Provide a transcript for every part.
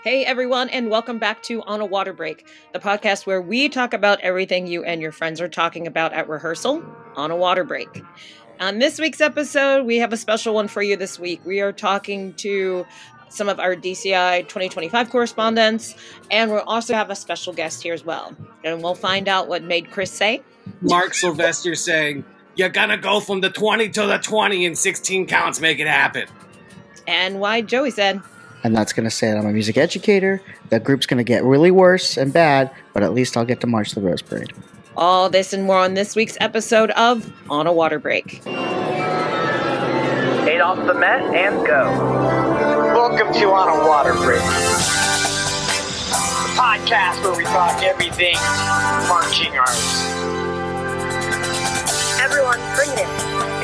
Hey everyone, and welcome back to On a Water Break, the podcast where we talk about everything you and your friends are talking about at rehearsal on a water break. On this week's episode, we have a special one for you this week. We are talking to some of our DCI 2025 correspondents, and we'll also have a special guest here as well. And we'll find out what made Chris say. Marc Sylvester saying, "You're gonna go from the 20 to the 20 in 16 counts, make it happen." And why Joey said, I'm not going to say it. I'm a music educator. The group's going to get really worse and bad, but at least I'll get to march the Rose Parade. All this and more on this week's episode of On a Water Break. 8 off the mat and go. Welcome to On a Water Break, the podcast where we talk everything marching arts. Everyone, bring it in.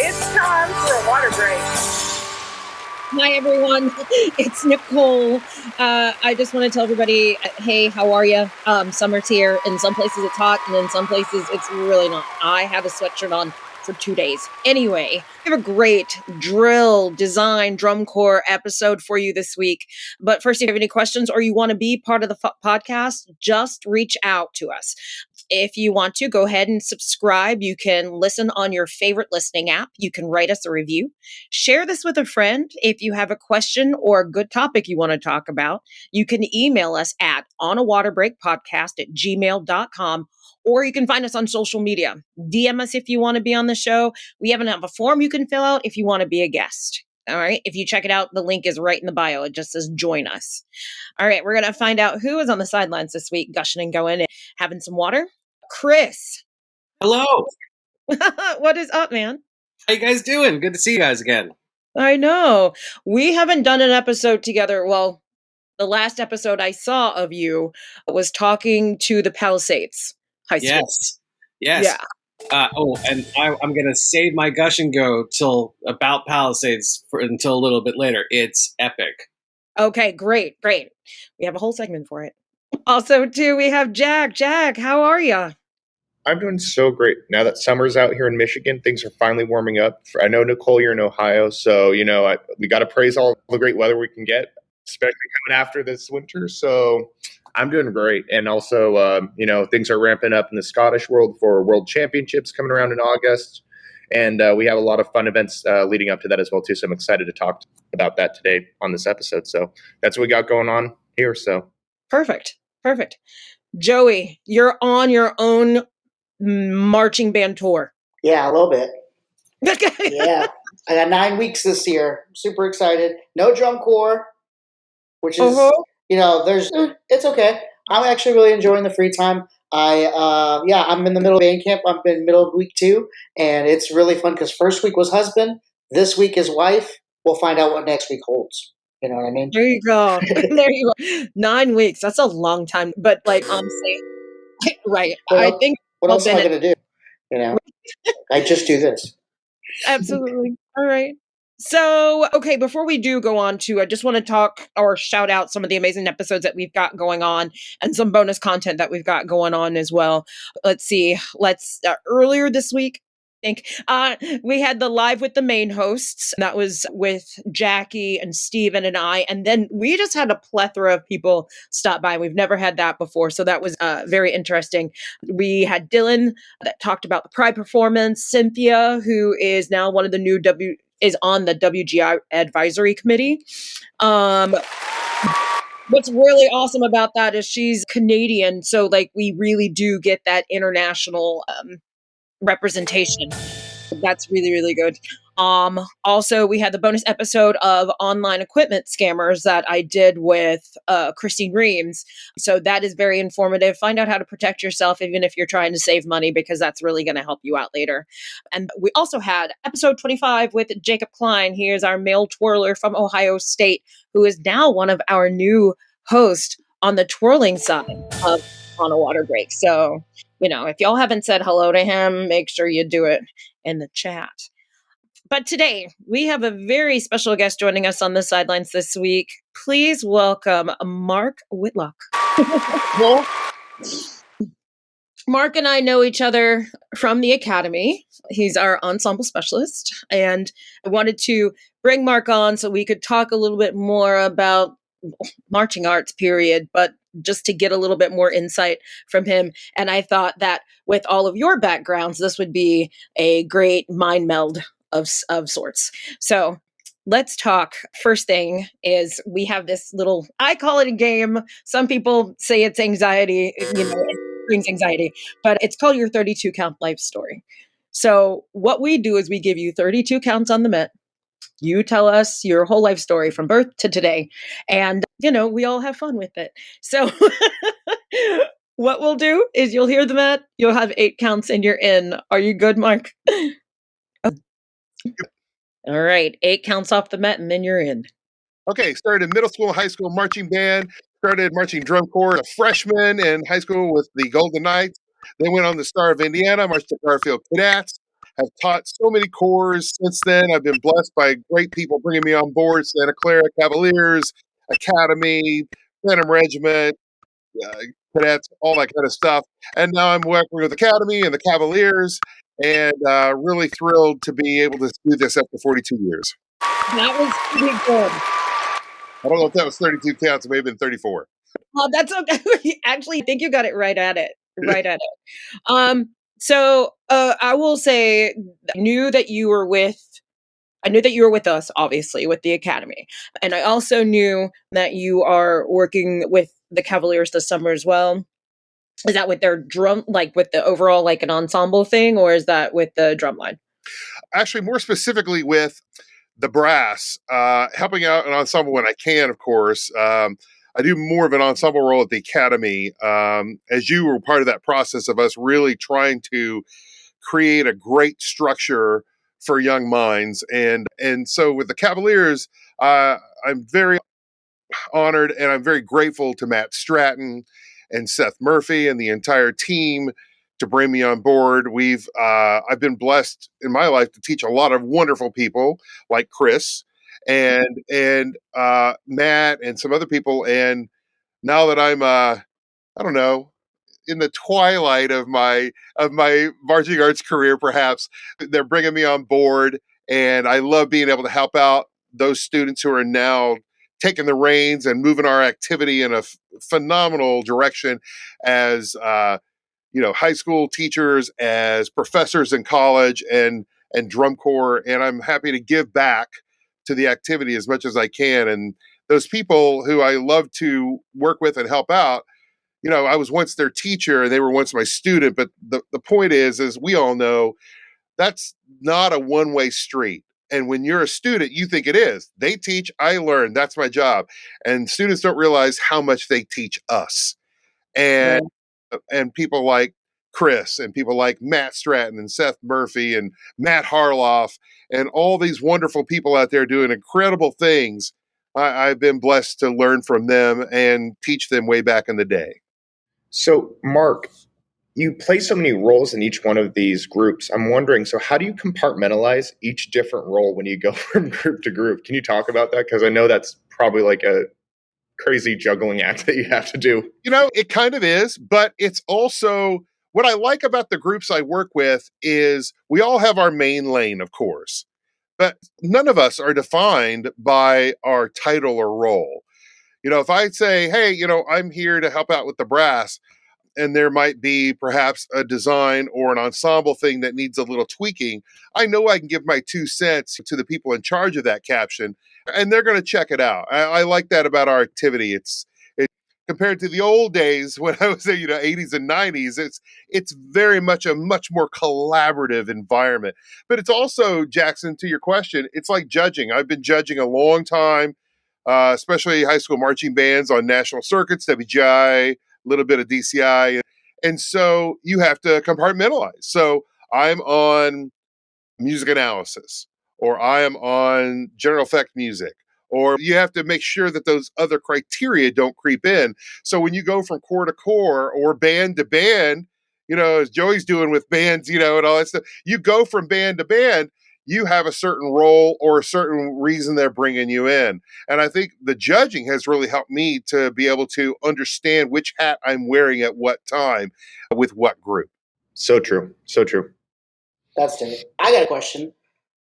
It's time for a water break. Hi, everyone. It's Nicole. I just want to tell everybody, hey, how are you? Summer's here. In some places it's hot, and in some places it's really not. I have a sweatshirt on for 2 days. Anyway, we have a great drill, design, drum corps episode for you this week. But first, if you have any questions or you want to be part of the podcast, just reach out to us. If you want to, go ahead and subscribe. You can listen on your favorite listening app. You can write us a review. Share this with a friend. If you have a question or a good topic you want to talk about, you can email us at onawaterbreakpodcast@gmail.com, or you can find us on social media. DM us if you want to be on the show. We even have a form you can fill out if you want to be a guest. All right. If you check it out, the link is right in the bio. It just says join us. All right. We're going to find out who is on the sidelines this week, gushing and going and having some water. Chris. Hello. What is up, man? How you guys doing? Good to see you guys again. I know. We haven't done an episode together. Well, the last episode I saw of you was talking to the Palisades High School. Yes. Yeah. And I'm going to save my gush and go till about Palisades until a little bit later. It's epic. Okay, great. We have a whole segment for it. Also, too, we have Jack. Jack, how are you? I'm doing so great. Now that summer's out here in Michigan, things are finally warming up. I know, Nicole, you're in Ohio, so, we got to praise all the great weather we can get, especially coming after this winter. So I'm doing great. And also, things are ramping up in the Scottish world for World Championships coming around in August. And we have a lot of fun events leading up to that as well, too. So I'm excited to talk about that today on this episode. So that's what we got going on here. So Perfect. Joey, you're on your own marching band tour. Yeah, a little bit. Yeah. I got 9 weeks this year. Super excited. No drum corps, which is, it's okay. I'm actually really enjoying the free time. I'm in the middle of band camp. I'm in the middle of week 2, and it's really fun because first week was husband. This week is wife. We'll find out what next week holds. You know what I mean? There you go. 9 weeks. That's a long time. But honestly, right. Well, I think what else am I going to do? I just do this. Absolutely. All right. So, okay, before we do go on to, I just want to talk or shout out some of the amazing episodes that we've got going on and some bonus content that we've got going on as well. Let's see. Earlier this week, I think we had the Live with the Main hosts. That was with Jackie and Steven and I. And then we just had a plethora of people stop by. We've never had that before. So that was very interesting. We had Dylan that talked about the Pride performance, Cynthia, who is now one of the new is on the WGI advisory committee. What's really awesome about that is she's Canadian. So we really do get that international representation. That's really, really good. Also, we had the bonus episode of online equipment scammers that I did with Christine Reams. So that is very informative. Find out how to protect yourself, even if you're trying to save money, because that's really going to help you out later. And we also had episode 25 with Jacob Klein. He is our male twirler from Ohio State, who is now one of our new hosts on the twirling side of On a Water Break. So, if y'all haven't said hello to him, make sure you do it in the chat. But today, we have a very special guest joining us on the sidelines this week. Please welcome Marc Whitlock. Marc and I know each other from the academy. He's our ensemble specialist. And I wanted to bring Marc on so we could talk a little bit more about marching arts period, but just to get a little bit more insight from him. And I thought that with all of your backgrounds, this would be a great mind meld of sorts. So let's talk. First thing is we have this little, I call it a game. Some people say it's anxiety, it brings anxiety, but it's called your 32 count life story. So what we do is we give you 32 counts on the Met. You tell us your whole life story from birth to today. And, we all have fun with it. So what we'll do is you'll hear the Met, you'll have 8 counts and you're in. Are you good, Mark? All right. 8 counts off the Met and then you're in. Okay. Started in middle school, high school marching band, started marching drum corps, a freshman in high school with the Golden Knights. Then went on the Star of Indiana, marched the Garfield Cadets. Have taught so many corps since then. I've been blessed by great people bringing me on board. Santa Clara Cavaliers, Academy, Phantom Regiment, Cadets, all that kind of stuff. And now I'm working with Academy and the Cavaliers, and really thrilled to be able to do this after 42 years. That was pretty good. I don't know if that was 32 counts. It may have been 34. Well, that's okay. Actually, I think you got it right at it. So I will say, I knew that you were with us, obviously, with the Academy. And I also knew that you are working with the Cavaliers this summer as well. Is that with their drum, like with the overall, like an ensemble thing, or is that with the drum line? Actually, more specifically with the brass, helping out an ensemble when I can, of course. I do more of an ensemble role at the Academy, as you were part of that process of us really trying to create a great structure for young minds. And so with the Cavaliers, I'm very honored and I'm very grateful to Matt Stratton and Seth Murphy and the entire team to bring me on board. I've been blessed in my life to teach a lot of wonderful people like Chris and Matt and some other people. And now that I'm, I don't know, in the twilight of my marching arts career, perhaps they're bringing me on board, and I love being able to help out those students who are now taking the reins and moving our activity in a phenomenal direction as high school teachers, as professors in college, and drum corps. And I'm happy to give back to the activity as much as I can. And those people who I love to work with and help out, I was once their teacher and they were once my student. But the point is we all know that's not a one-way street. And when you're a student, you think it is. They teach, I learn. That's my job. And students don't realize how much they teach us. And people like Chris and people like Matt Stratton and Seth Murphy and Matt Harloff and all these wonderful people out there doing incredible things. I've been blessed to learn from them and teach them way back in the day. So, Mark, you play so many roles in each one of these groups. I'm wondering, so how do you compartmentalize each different role when you go from group to group? Can you talk about that? Because I know that's probably like a crazy juggling act that you have to do. It kind of is, but it's also what I like about the groups I work with is we all have our main lane, of course, but none of us are defined by our title or role. If I say, hey, I'm here to help out with the brass, and there might be perhaps a design or an ensemble thing that needs a little tweaking, I know I can give my 2 cents to the people in charge of that caption, and they're going to check it out. I like that about our activity. It's compared to the old days when I was in 80s and 90s, it's very much a much more collaborative environment. But it's also, Jackson, to your question, it's like judging. I've been judging a long time, especially high school marching bands on national circuits, WGI, a little bit of DCI. And so you have to compartmentalize. So I'm on music analysis, or I am on general effect music, or you have to make sure that those other criteria don't creep in. So when you go from corps to corps or band to band, as Joey's doing with bands, and all that stuff, you go from band to band, you have a certain role or a certain reason they're bringing you in. And I think the judging has really helped me to be able to understand which hat I'm wearing at what time with what group. So true. So true. That's it. I got a question.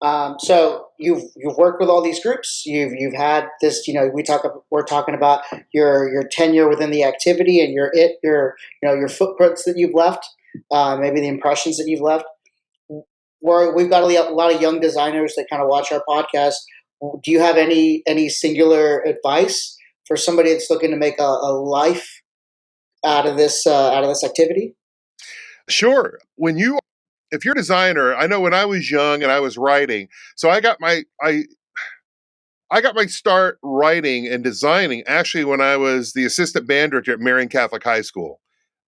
So you've worked with all these groups. You've had this. We're talking about your tenure within the activity and your footprints that you've left, maybe the impressions that you've left. We've got a lot of young designers that kind of watch our podcast. Do you have any singular advice for somebody that's looking to make a life out of this activity? Sure. If you're a designer, I know when I was young and I was writing, so I got my start writing and designing actually when I was the assistant band director at Marion Catholic High School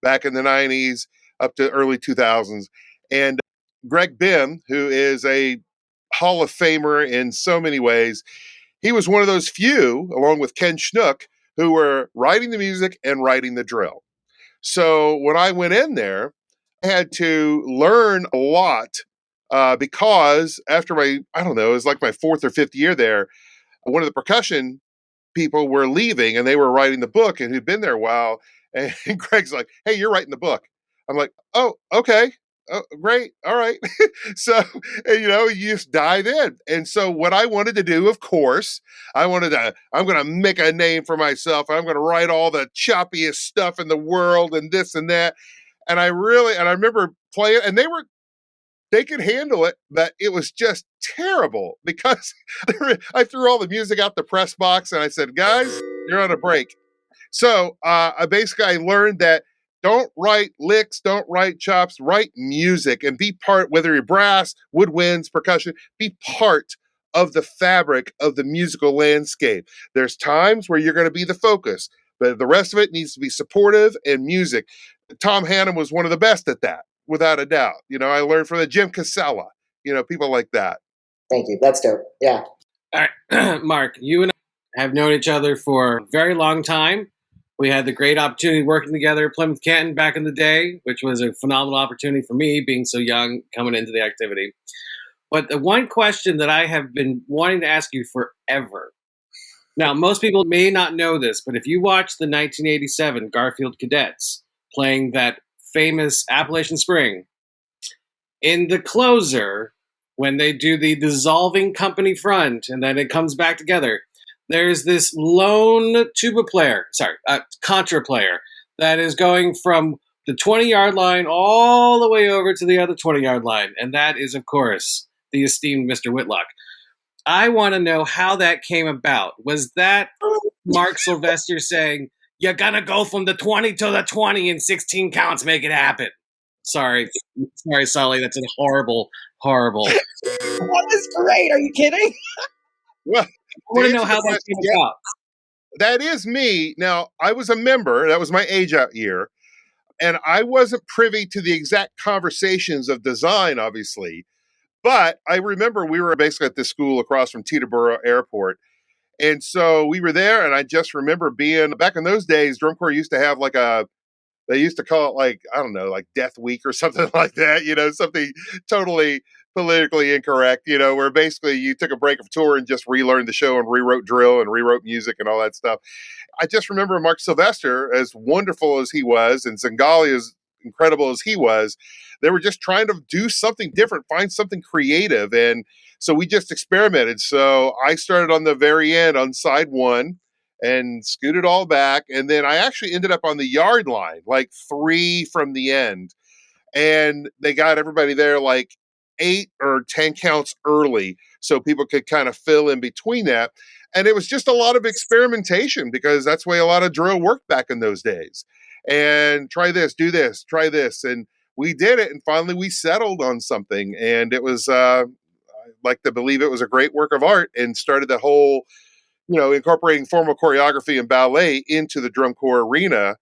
back in the 90s up to early 2000s. And Greg Bim, who is a Hall of Famer in so many ways, he was one of those few, along with Ken Schnook, who were writing the music and writing the drill. So when I went in there, I had to learn a lot because after it was like my fourth or fifth year there, one of the percussion people were leaving and they were writing the book and who'd been there a while. And Greg's like, "Hey, you're writing the book." I'm like, "Oh, okay. Oh, great. All right." So, you just dive in. And so what I wanted to do, of course, I'm going to make a name for myself. I'm going to write all the choppiest stuff in the world and this and that. And I remember playing, and they could handle it, but it was just terrible because I threw all the music out the press box and I said, "Guys, you're on a break." So I learned that don't write licks, don't write chops, write music and be part, whether you're brass, woodwinds, percussion, be part of the fabric of the musical landscape. There's times where you're going to be the focus, but the rest of it needs to be supportive and music. Tom Hannum was one of the best at that, without a doubt. I learned from the Jim Casella, people like that. Thank you. That's dope. Yeah. All right, Mark, you and I have known each other for a very long time. We had the great opportunity working together at Plymouth Canton back in the day, which was a phenomenal opportunity for me, being so young, coming into the activity. But the one question that I have been wanting to ask you forever. Now, most people may not know this, but if you watch the 1987 Garfield Cadets playing that famous Appalachian Spring, in the closer, when they do the dissolving company front and then it comes back together, there's this lone contra player that is going from the 20-yard line all the way over to the other 20-yard line. And that is, of course, the esteemed Mr. Whitlock. I want to know how that came about. Was that Marc Sylvester saying, "You're going to go from the 20 to the 20 in 16 counts, make it happen"? Sorry, Sully. That's a horrible. That was great. Are you kidding? Well, I want to know how that came about. That is me. Now, I was a member. That was my age out year. And I wasn't privy to the exact conversations of design, obviously. But I remember we were basically at this school across from Teterboro Airport. And so we were there. And I just remember being, back in those days, drum corps used to have they used to call it like Death Week or something like that, something totally politically incorrect, where basically you took a break of tour and just relearned the show and rewrote drill and rewrote music and all that stuff. I just remember Marc Sylvester, as wonderful as he was, and Zingali, as incredible as he was, they were just trying to do something different, find something creative. And so we just experimented. So I started on the very end on side one and scooted all back. And then I actually ended up on the yard line, like 3 from the end. And they got everybody there like 8 or 10 counts early so people could kind of fill in between that. And it was just a lot of experimentation because that's the way a lot of drill worked back in those days. And try this, do this, try this. And we did it. And finally we settled on something. And it was, I like to believe it was a great work of art and started the whole, incorporating formal choreography and ballet into the drum corps arena,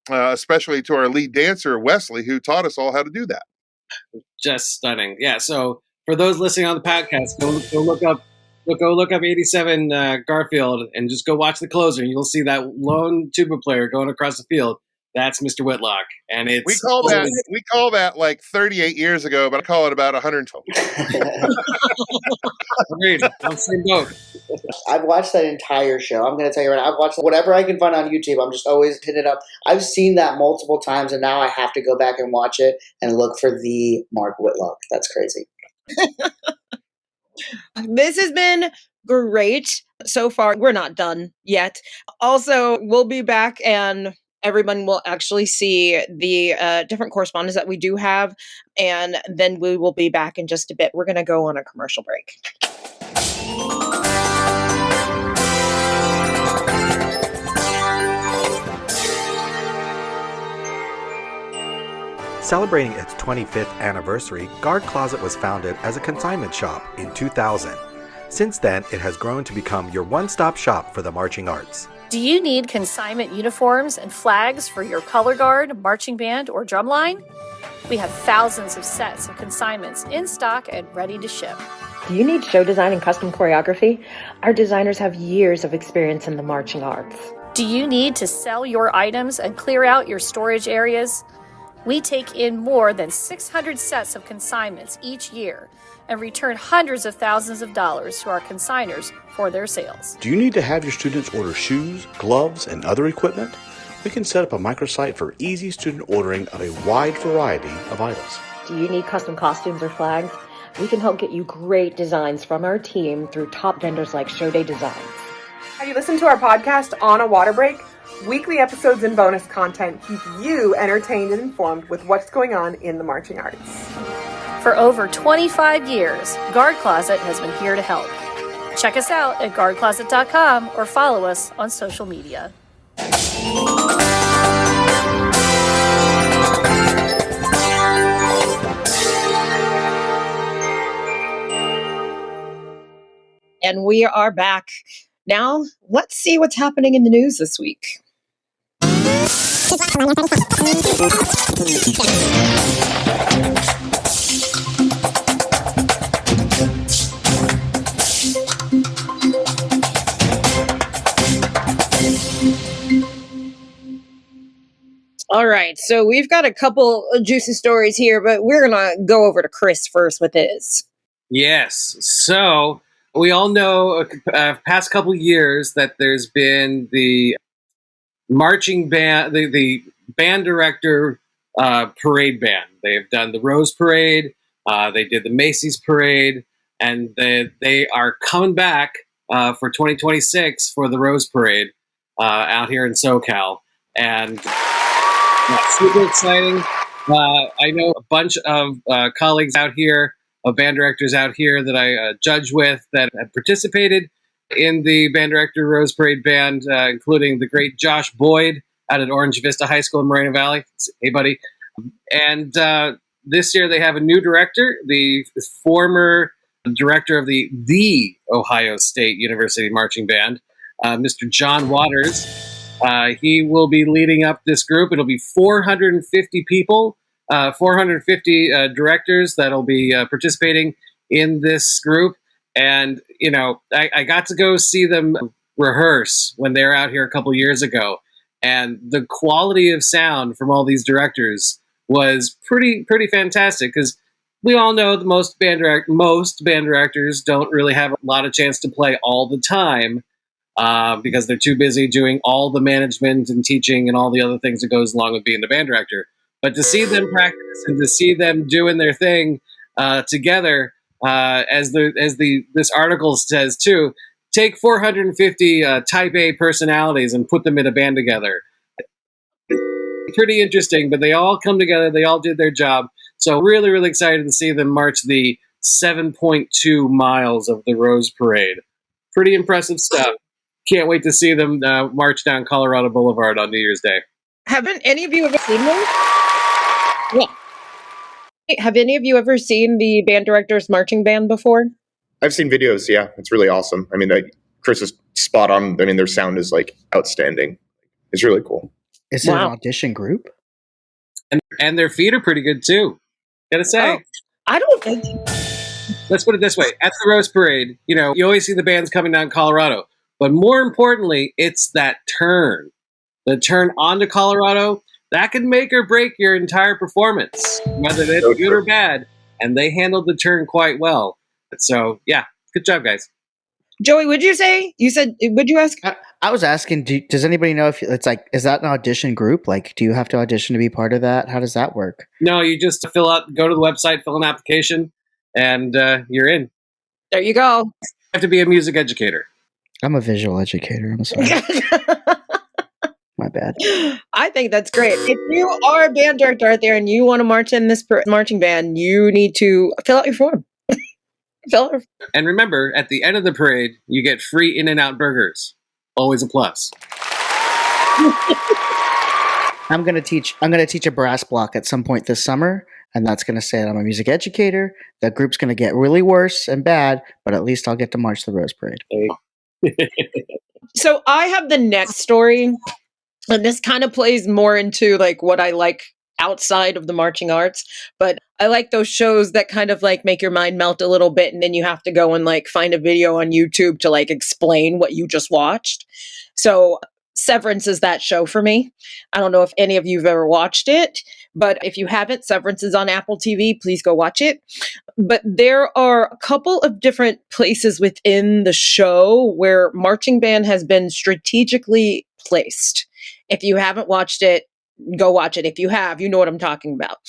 especially to our lead dancer, Wesley, who taught us all how to do that. Just stunning. Yeah. So for those listening on the podcast, go look up 87 Garfield and just go watch the closer and you'll see that lone tuba player going across the field. That's Mr. Whitlock. And we call that like 38 years ago, but I call it about 112. Agreed. I'm same boat. I've watched that entire show. I'm going to tell you right now, I've watched whatever I can find on YouTube. I'm just always hitting it up. I've seen that multiple times, and now I have to go back and watch it and look for the Marc Whitlock. That's crazy. This has been great so far. We're not done yet. Also, we'll be back and everyone will actually see the different correspondents that we do have. And then we will be back in just a bit. We're going to go on a commercial break. Celebrating its 25th anniversary, Guard Closet was founded as a consignment shop in 2000. Since then, it has grown to become your one-stop shop for the marching arts. Do you need consignment uniforms and flags for your color guard, marching band, or drumline? We have thousands of sets of consignments in stock and ready to ship. Do you need show design and custom choreography? Our designers have years of experience in the marching arts. Do you need to sell your items and clear out your storage areas? We take in more than 600 sets of consignments each year and return hundreds of thousands of dollars to our consigners for their sales. Do you need to have your students order shoes, gloves, and other equipment? We can set up a microsite for easy student ordering of a wide variety of items. Do you need custom costumes or flags? We can help get you great designs from our team through top vendors like Show Day Designs. Have you listened to our podcast On a Water Break? Weekly episodes and bonus content keep you entertained and informed with what's going on in the marching arts. For over 25 years, Guard Closet has been here to help. Check us out at guardcloset.com or follow us on social media. And we are back. Now, let's see what's happening in the news this week. All right, so we've got a couple of juicy stories here, but we're going to go over to Chris first with his. Yes. So we all know past couple years that there's been the marching band, the band director parade band. They've done the Rose Parade. They did the Macy's Parade, and they are coming back for 2026 for the Rose Parade out here in SoCal. And super exciting. I know a bunch of colleagues out here, of band directors out here that I judge with that have participated in the band director Rose Parade Band, including the great Josh Boyd out at Orange Vista High School in Moreno Valley. Hey, buddy. And this year they have a new director, the former director of the Ohio State University Marching Band, Mr. John Waters. He will be leading up this group. It'll be 450 people, 450 directors that'll be participating in this group. And, you know, I got to go see them rehearse when they were out here a couple years ago. And the quality of sound from all these directors was pretty fantastic, because we all know that most band directors don't really have a lot of chance to play all the time. Because they're too busy doing all the management and teaching and all the other things that goes along with being the band director. But to see them practice and to see them doing their thing together, as this article says too, take 450 Type A personalities and put them in a band together. Pretty interesting, but they all come together. They all did their job. So really excited to see them march the 7.2 miles of the Rose Parade. Pretty impressive stuff. Can't wait to see them march down Colorado Boulevard on New Year's Day. Haven't any of you ever seen them? Yeah. Have any of you ever seen the band director's marching band before? I've seen videos. Yeah, it's really awesome. I mean, Chris is spot on. I mean, their sound is like outstanding. It's really cool. Is it an audition group? And their feet are pretty good too. Gotta say. I don't think. Let's put it this way: at the Rose Parade, you know, you always see the bands coming down Colorado. But more importantly, it's that turn. The turn onto Colorado, that can make or break your entire performance, whether it's good or bad. And they handled the turn quite well. So, yeah, good job, guys. Joey, would you ask? I was asking, does anybody know if it's like, is that an audition group? Like, do you have to audition to be part of that? How does that work? No, you just go to the website, fill an application, and you're in. There you go. You have to be a music educator. I'm a visual educator. I'm sorry. My bad. I think that's great. If you are a band director out there and you want to march in this marching band, you need to fill out your form. And remember, at the end of the parade, you get free In-N-Out burgers. Always a plus. I'm gonna teach a brass block at some point this summer, and that's gonna say that I'm a music educator. The group's gonna get really worse and bad, but at least I'll get to march the Rose Parade. So I have the next story, and this kind of plays more into like what I like outside of the marching arts, but I like those shows that kind of like make your mind melt a little bit, and then you have to go and like find a video on YouTube to like explain what you just watched. So Severance is that show for me. I don't know if any of you have ever watched it, but if you haven't, Severance is on Apple TV. Please go watch it. But there are a couple of different places within the show where marching band has been strategically placed. If you haven't watched it, go watch it. If you have, you know what I'm talking about.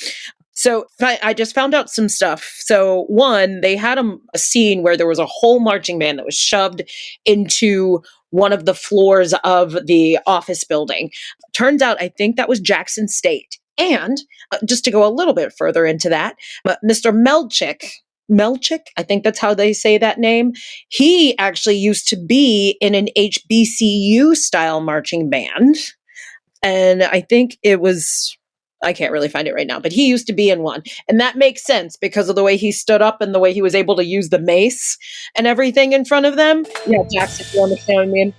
So I just found out some stuff. So one, they had a scene where there was a whole marching band that was shoved into one of the floors of the office building. Turns out, I think that was Jackson State. And just to go a little bit further into that, Mr. Melchick, I think that's how they say that name. He actually used to be in an HBCU style marching band. And I think it was, I can't really find it right now, but he used to be in one. And that makes sense because of the way he stood up and the way he was able to use the mace and everything in front of them. Yeah, Jackson, you understand what I mean?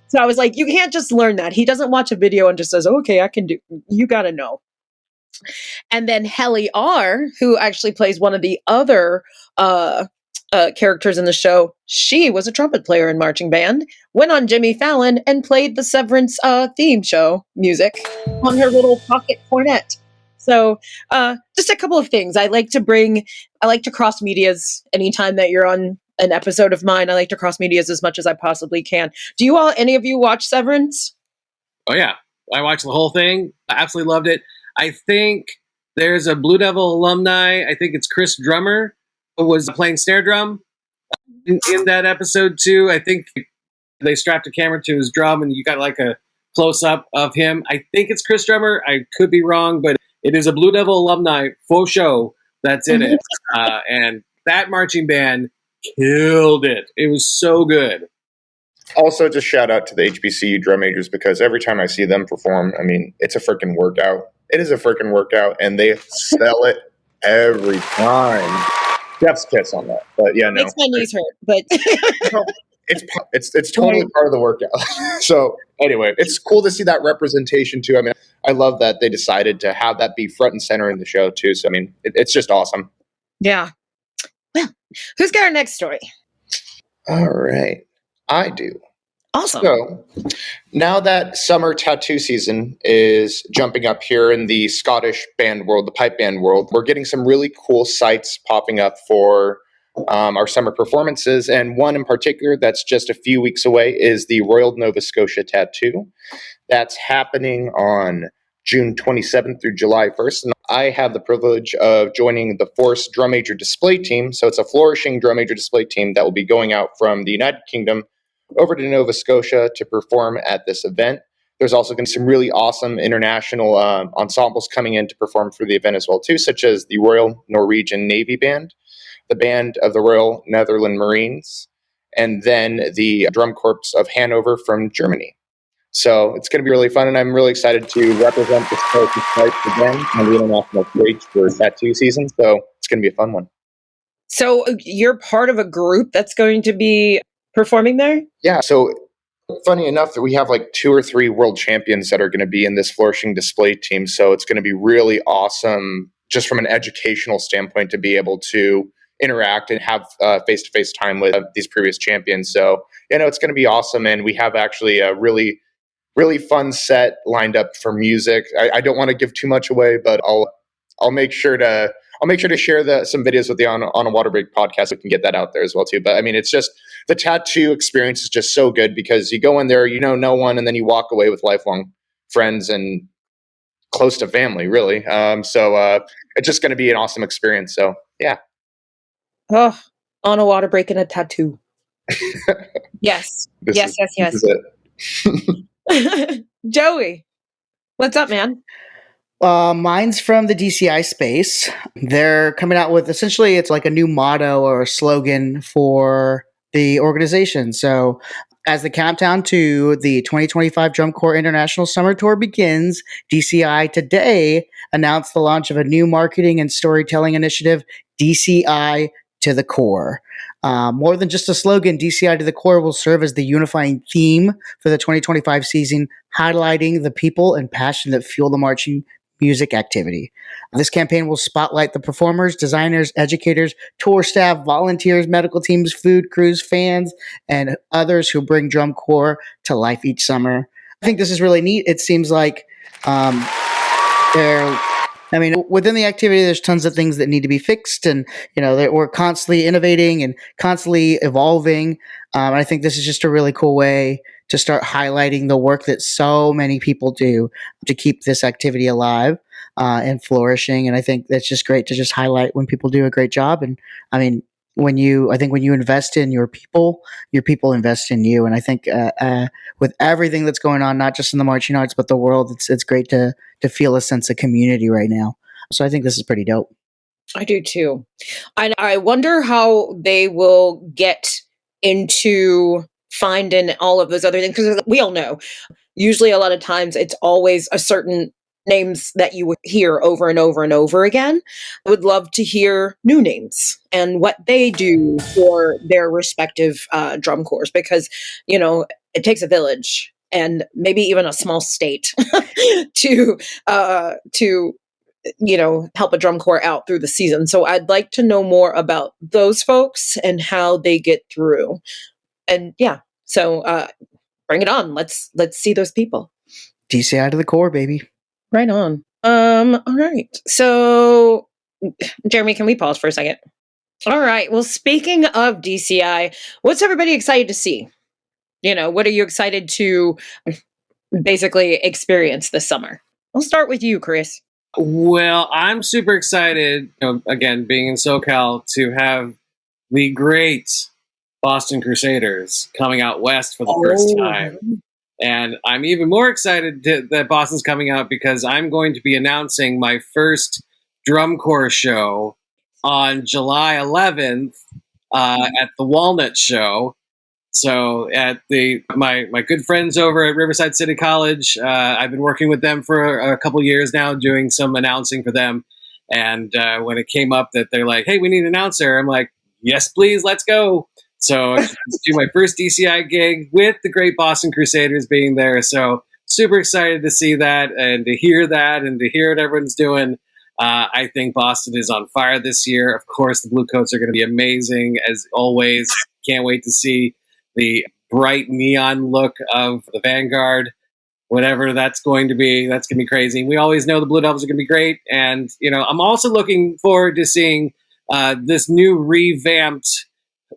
So I was like, you can't just learn that. He doesn't watch a video and just says, okay, I can do, you got to know. And then Helly R., who actually plays one of the other characters in the show, she was a trumpet player in marching band, went on Jimmy Fallon and played the Severance theme show music on her little pocket cornet. So just a couple of things. I like to cross medias anytime that you're on an episode of mine. I like to cross medias as much as I possibly can. Do any of you watch Severance? Oh, yeah. I watched the whole thing. I absolutely loved it. I think there's a Blue Devil alumni. I think it's Chris Drummer who was playing snare drum in that episode too. I think they strapped a camera to his drum and you got like a close up of him. I think it's Chris Drummer. I could be wrong, but it is a Blue Devil alumni faux show that's in it. And that marching band killed it. It was so good. Also, just shout out to the HBCU drum majors because every time I see them perform, I mean, it's a freaking workout. It is a freaking workout, and they sell it every time. Jeff's kiss on that, but yeah, no. Makes my knees hurt, but it's totally part of the workout. So anyway, it's cool to see that representation too. I mean, I love that they decided to have that be front and center in the show too. So I mean, it's just awesome. Yeah. Well, who's got our next story? All right, I do. Awesome. So now that summer tattoo season is jumping up here in the Scottish band world, the pipe band world, we're getting some really cool sites popping up for our summer performances. And one in particular that's just a few weeks away is the Royal Nova Scotia Tattoo. That's happening on June 27th through July 1st. And I have the privilege of joining the Force Drum Major Display Team. So it's a flourishing drum major display team that will be going out from the United Kingdom over to Nova Scotia to perform at this event. There's also going to be some really awesome international ensembles coming in to perform for the event as well too, such as the Royal Norwegian Navy Band, the Band of the Royal Netherlands Marines, and then the Drum Corps of Hanover from Germany. So it's going to be really fun, and I'm really excited to represent this site again on the international stage for tattoo season. So it's going to be a fun one. So you're part of a group that's going to be performing there? Yeah. So funny enough that we have like 2 or 3 world champions that are going to be in this flourishing display team. So it's going to be really awesome just from an educational standpoint to be able to interact and have face-to-face time with these previous champions. So, it's going to be awesome. And we have actually a really, really fun set lined up for music. I don't want to give too much away, but I'll make sure to share some videos with the on a Water Break podcast. We can get that out there as well too. But I mean, it's just the tattoo experience is just so good because you go in there, no one, and then you walk away with lifelong friends and close to family, really. So it's just going to be an awesome experience. So yeah. Oh, On a water break and a tattoo. Yes. Yes. This is it. Joey, what's up, man? Mine's from the DCI space. They're coming out with essentially it's like a new motto or a slogan for the organization. So as the countdown to the 2025 Drum Corps International Summer Tour begins, DCI today announced the launch of a new marketing and storytelling initiative, DCI to the Core. More than just a slogan, DCI to the Core will serve as the unifying theme for the 2025 season, highlighting the people and passion that fuel the marching music activity. This campaign will spotlight the performers, designers, educators, tour staff, volunteers, medical teams, food crews, fans, and others who bring drum corps to life each summer. I think this is really neat. It seems like within the activity, there's tons of things that need to be fixed, and that we're constantly innovating and constantly evolving. I think this is just a really cool way to start highlighting the work that so many people do to keep this activity alive and flourishing. And I think that's just great to just highlight when people do a great job. And I mean, when you invest in your people invest in you. And I think with everything that's going on, not just in the marching arts but the world, it's great to feel a sense of community right now. So I think this is pretty dope. I do too. And I wonder how they will get into finding all of those other things, because we all know usually a lot of times it's always a certain names that you would hear over and over and over again. I would love to hear new names and what they do for their respective drum corps, because it takes a village and maybe even a small state to help a drum corps out through the season. So I'd like to know more about those folks and how they get through. And so bring it on. Let's see those people. DCI to the core, baby. Right on. All right. So, Jeremy, can we pause for a second? All right. Well, speaking of DCI, what's everybody excited to see? What are you excited to basically experience this summer? I'll start with you, Chris. Well, I'm super excited, again, being in SoCal, to have the great Boston Crusaders coming out west for the first time. And I'm even more excited that Boston's coming out because I'm going to be announcing my first drum corps show on July 11th at the Walnut Show. So at my good friends over at Riverside City College, I've been working with them for a couple years now, doing some announcing for them. And when it came up that they're like, "Hey, we need an announcer," I'm like, "Yes, please, let's go." So I do my first DCI gig with the great Boston Crusaders being there. So super excited to see that and to hear that and to hear what everyone's doing. I think Boston is on fire this year. Of course, the Blue Coats are going to be amazing as always. Can't wait to see the bright neon look of the Vanguard, whatever that's going to be. That's going to be crazy. We always know the Blue Devils are going to be great. And, I'm also looking forward to seeing this new revamped,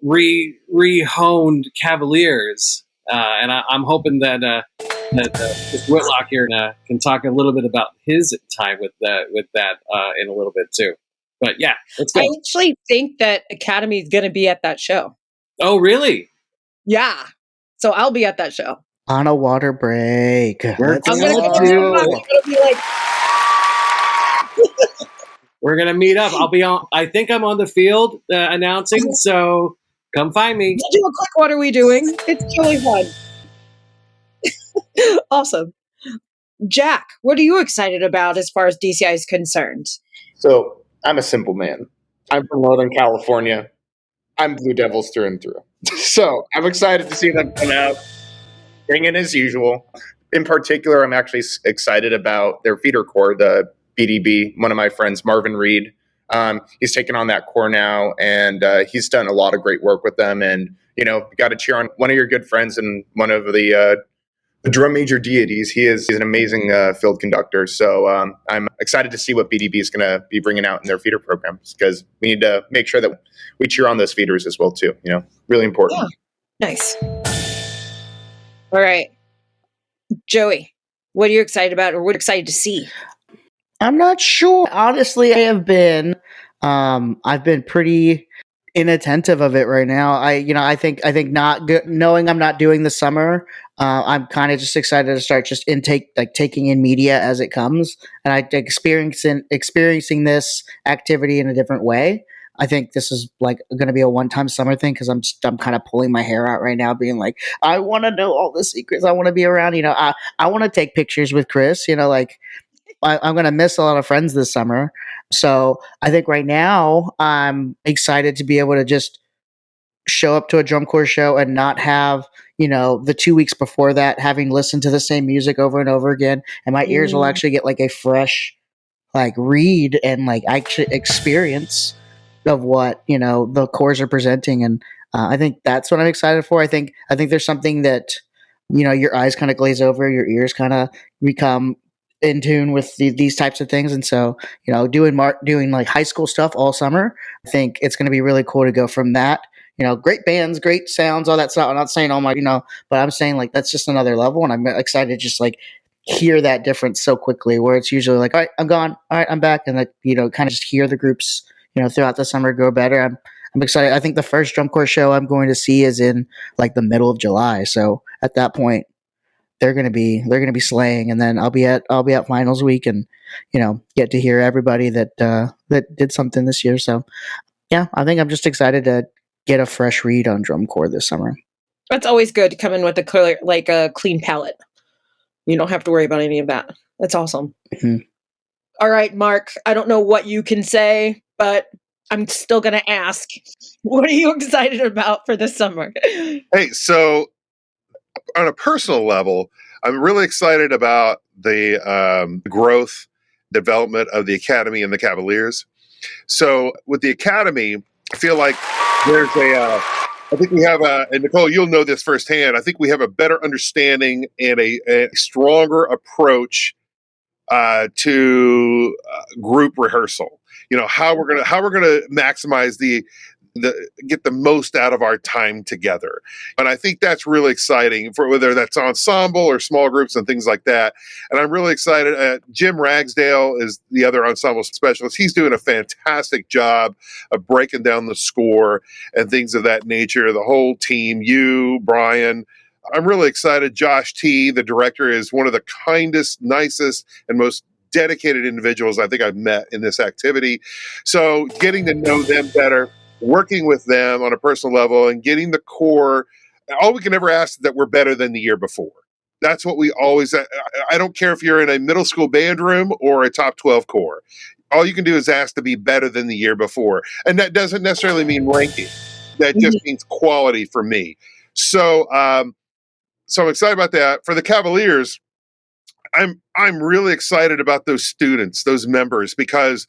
re-honed Cavaliers. And I'm hoping that Mr. Whitlock here can talk a little bit about his time with that in a little bit too. But yeah, let's go. I actually think that Academy is going to be at that show. Oh, really? Yeah. So I'll be at that show. On a water break. We're gonna meet up. I'll be on. I think I'm on the field announcing. So come find me. We'll do a quick "What are we doing?" It's really fun. Awesome. Jack, what are you excited about as far as DCI is concerned? So I'm a simple man. I'm from Northern California. I'm Blue Devils through and through. So I'm excited to see them come out, bring in as usual. In particular, I'm actually excited about their feeder corps, the BDB. One of my friends, Marvin Reed, he's taken on that corps now, and he's done a lot of great work with them. And, you got to cheer on one of your good friends and one of the drum major deities. He's an amazing field conductor. So I'm excited to see what BDB is going to be bringing out in their feeder programs, because we need to make sure that we cheer on those feeders as well too. Really important. Yeah. Nice. All right, Joey, what are you excited about, or what are you excited to see? I'm not sure. Honestly, I've been pretty inattentive of it right now. I think not knowing I'm not doing the summer. I'm kind of just excited to start just taking in media as it comes, and experiencing this activity in a different way. I think this is like going to be a one-time summer thing because I'm kind of pulling my hair out right now, being like, I want to know all the secrets. I want to be around. I want to take pictures with Chris. I'm going to miss a lot of friends this summer. So I think right now I'm excited to be able to just show up to a drum corps show and not have, the 2 weeks before that having listened to the same music over and over again. And my ears will actually get like a fresh, read and actually experience of what, the corps are presenting. And I think that's what I'm excited for. I think there's something that, your eyes kind of glaze over, your ears kind of become in tune with these types of things. And so, doing high school stuff all summer, I think it's going to be really cool to go from that, great bands, great sounds, all that stuff. I'm not saying but I'm saying that's just another level. And I'm excited to just hear that difference so quickly, where it's usually all right, I'm gone. All right, I'm back. And kind of just hear the groups, throughout the summer go better. I'm excited. I think the first drum corps show I'm going to see is in the middle of July. So at that point, they're going to be slaying, and then I'll be at finals week, and get to hear everybody that did something this year. So yeah, I think I'm just excited to get a fresh read on drum corps this summer. That's always good to come in with a clean palette. You don't have to worry about any of that. That's awesome. Mm-hmm. All right, Mark, I don't know what you can say, but I'm still going to ask, what are you excited about for this summer? Hey, so on a personal level, I'm really excited about the growth, development of the Academy and the Cavaliers. So with the Academy, I feel like there's I think we have and Nicole, you'll know this firsthand, I think we have a better understanding and a stronger approach to group rehearsal. How we're gonna maximize get the most out of our time together. And I think that's really exciting, for whether that's ensemble or small groups and things like that. And I'm really excited. Jim Ragsdale is the other ensemble specialist. He's doing a fantastic job of breaking down the score and things of that nature. The whole team, you, Brian, I'm really excited. Josh T., the director, is one of the kindest, nicest, and most dedicated individuals I think I've met in this activity. So getting to know them better, working with them on a personal level, and getting the core, all we can ever ask is that we're better than the year before. That's what we always, I don't care if you're in a middle school band room or a top 12 corps. All you can do is ask to be better than the year before. And that doesn't necessarily mean ranking. That just means quality for me. So I'm excited about that. For the Cavaliers, I'm really excited about those students, those members, because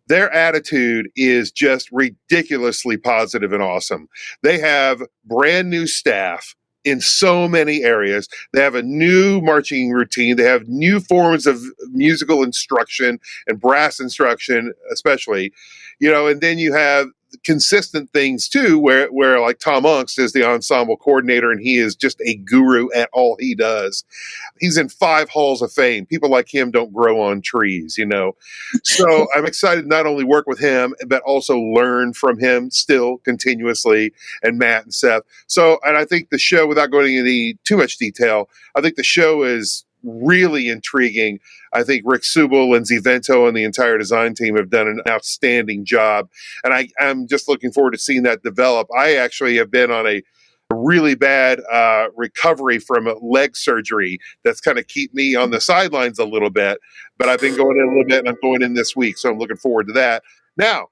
their attitude is just ridiculously positive and awesome. They have brand new staff in so many areas. They have a new marching routine. They have new forms of musical instruction and brass instruction, especially, and then you have consistent things too, where like Tom Ungst is the ensemble coordinator, and he is just a guru at all he does. He's in 5 halls of fame. People like him don't grow on trees, So I'm excited to not only work with him, but also learn from him still continuously, and Matt and Seth. So, and I think the show, without going into too much detail, I think the show is really intriguing. I think Rick Subel and Zivento and the entire design team have done an outstanding job. And I'm just looking forward to seeing that develop. I actually have been on a really bad recovery from a leg surgery that's kind of keep me on the sidelines a little bit. But I've been going in a little bit, and I'm going in this week. So I'm looking forward to that. Now,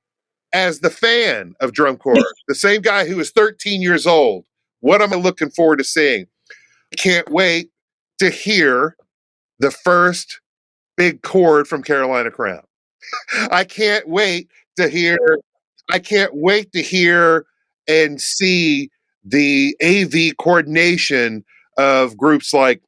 as the fan of drum corps, the same guy who is 13 years old, what am I looking forward to seeing? Can't wait to hear the first big chord from Carolina Crown. I can't wait to hear and see the AV coordination of groups like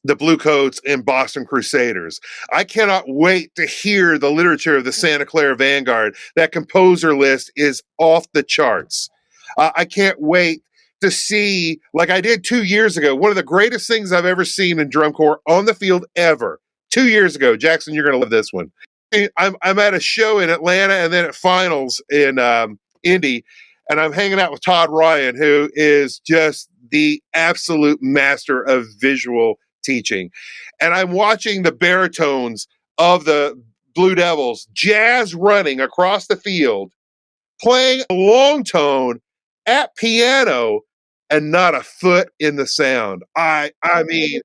the Bluecoats and Boston Crusaders. I cannot wait to hear the literature of the Santa Clara Vanguard. That composer list is off the charts. I can't wait to see, like I did 2 years ago, one of the greatest things I've ever seen in drum corps on the field ever. 2 years ago, Jackson, you're going to love this one. I'm at a show in Atlanta and then at finals in Indy, and I'm hanging out with Todd Ryan, who is just the absolute master of visual teaching. And I'm watching the baritones of the Blue Devils jazz running across the field, playing a long tone at piano and not a foot in the sound. I mean,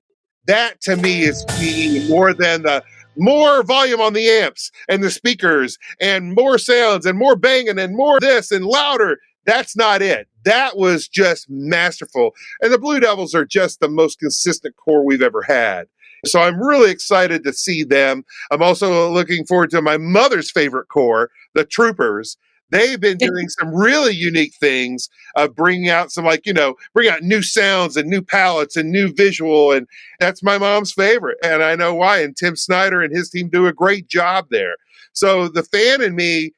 that to me is key more than the more volume on the amps and the speakers and more sounds and more banging and more this and louder. That's not it. That was just masterful. And the Blue Devils are just the most consistent core we've ever had. So I'm really excited to see them. I'm also looking forward to my mother's favorite corps, the Troopers. They've been doing some really unique things, bringing out some bring out new sounds and new palettes and new visual. And that's my mom's favorite. And I know why. And Tim Snyder and his team do a great job there. So the fan in me,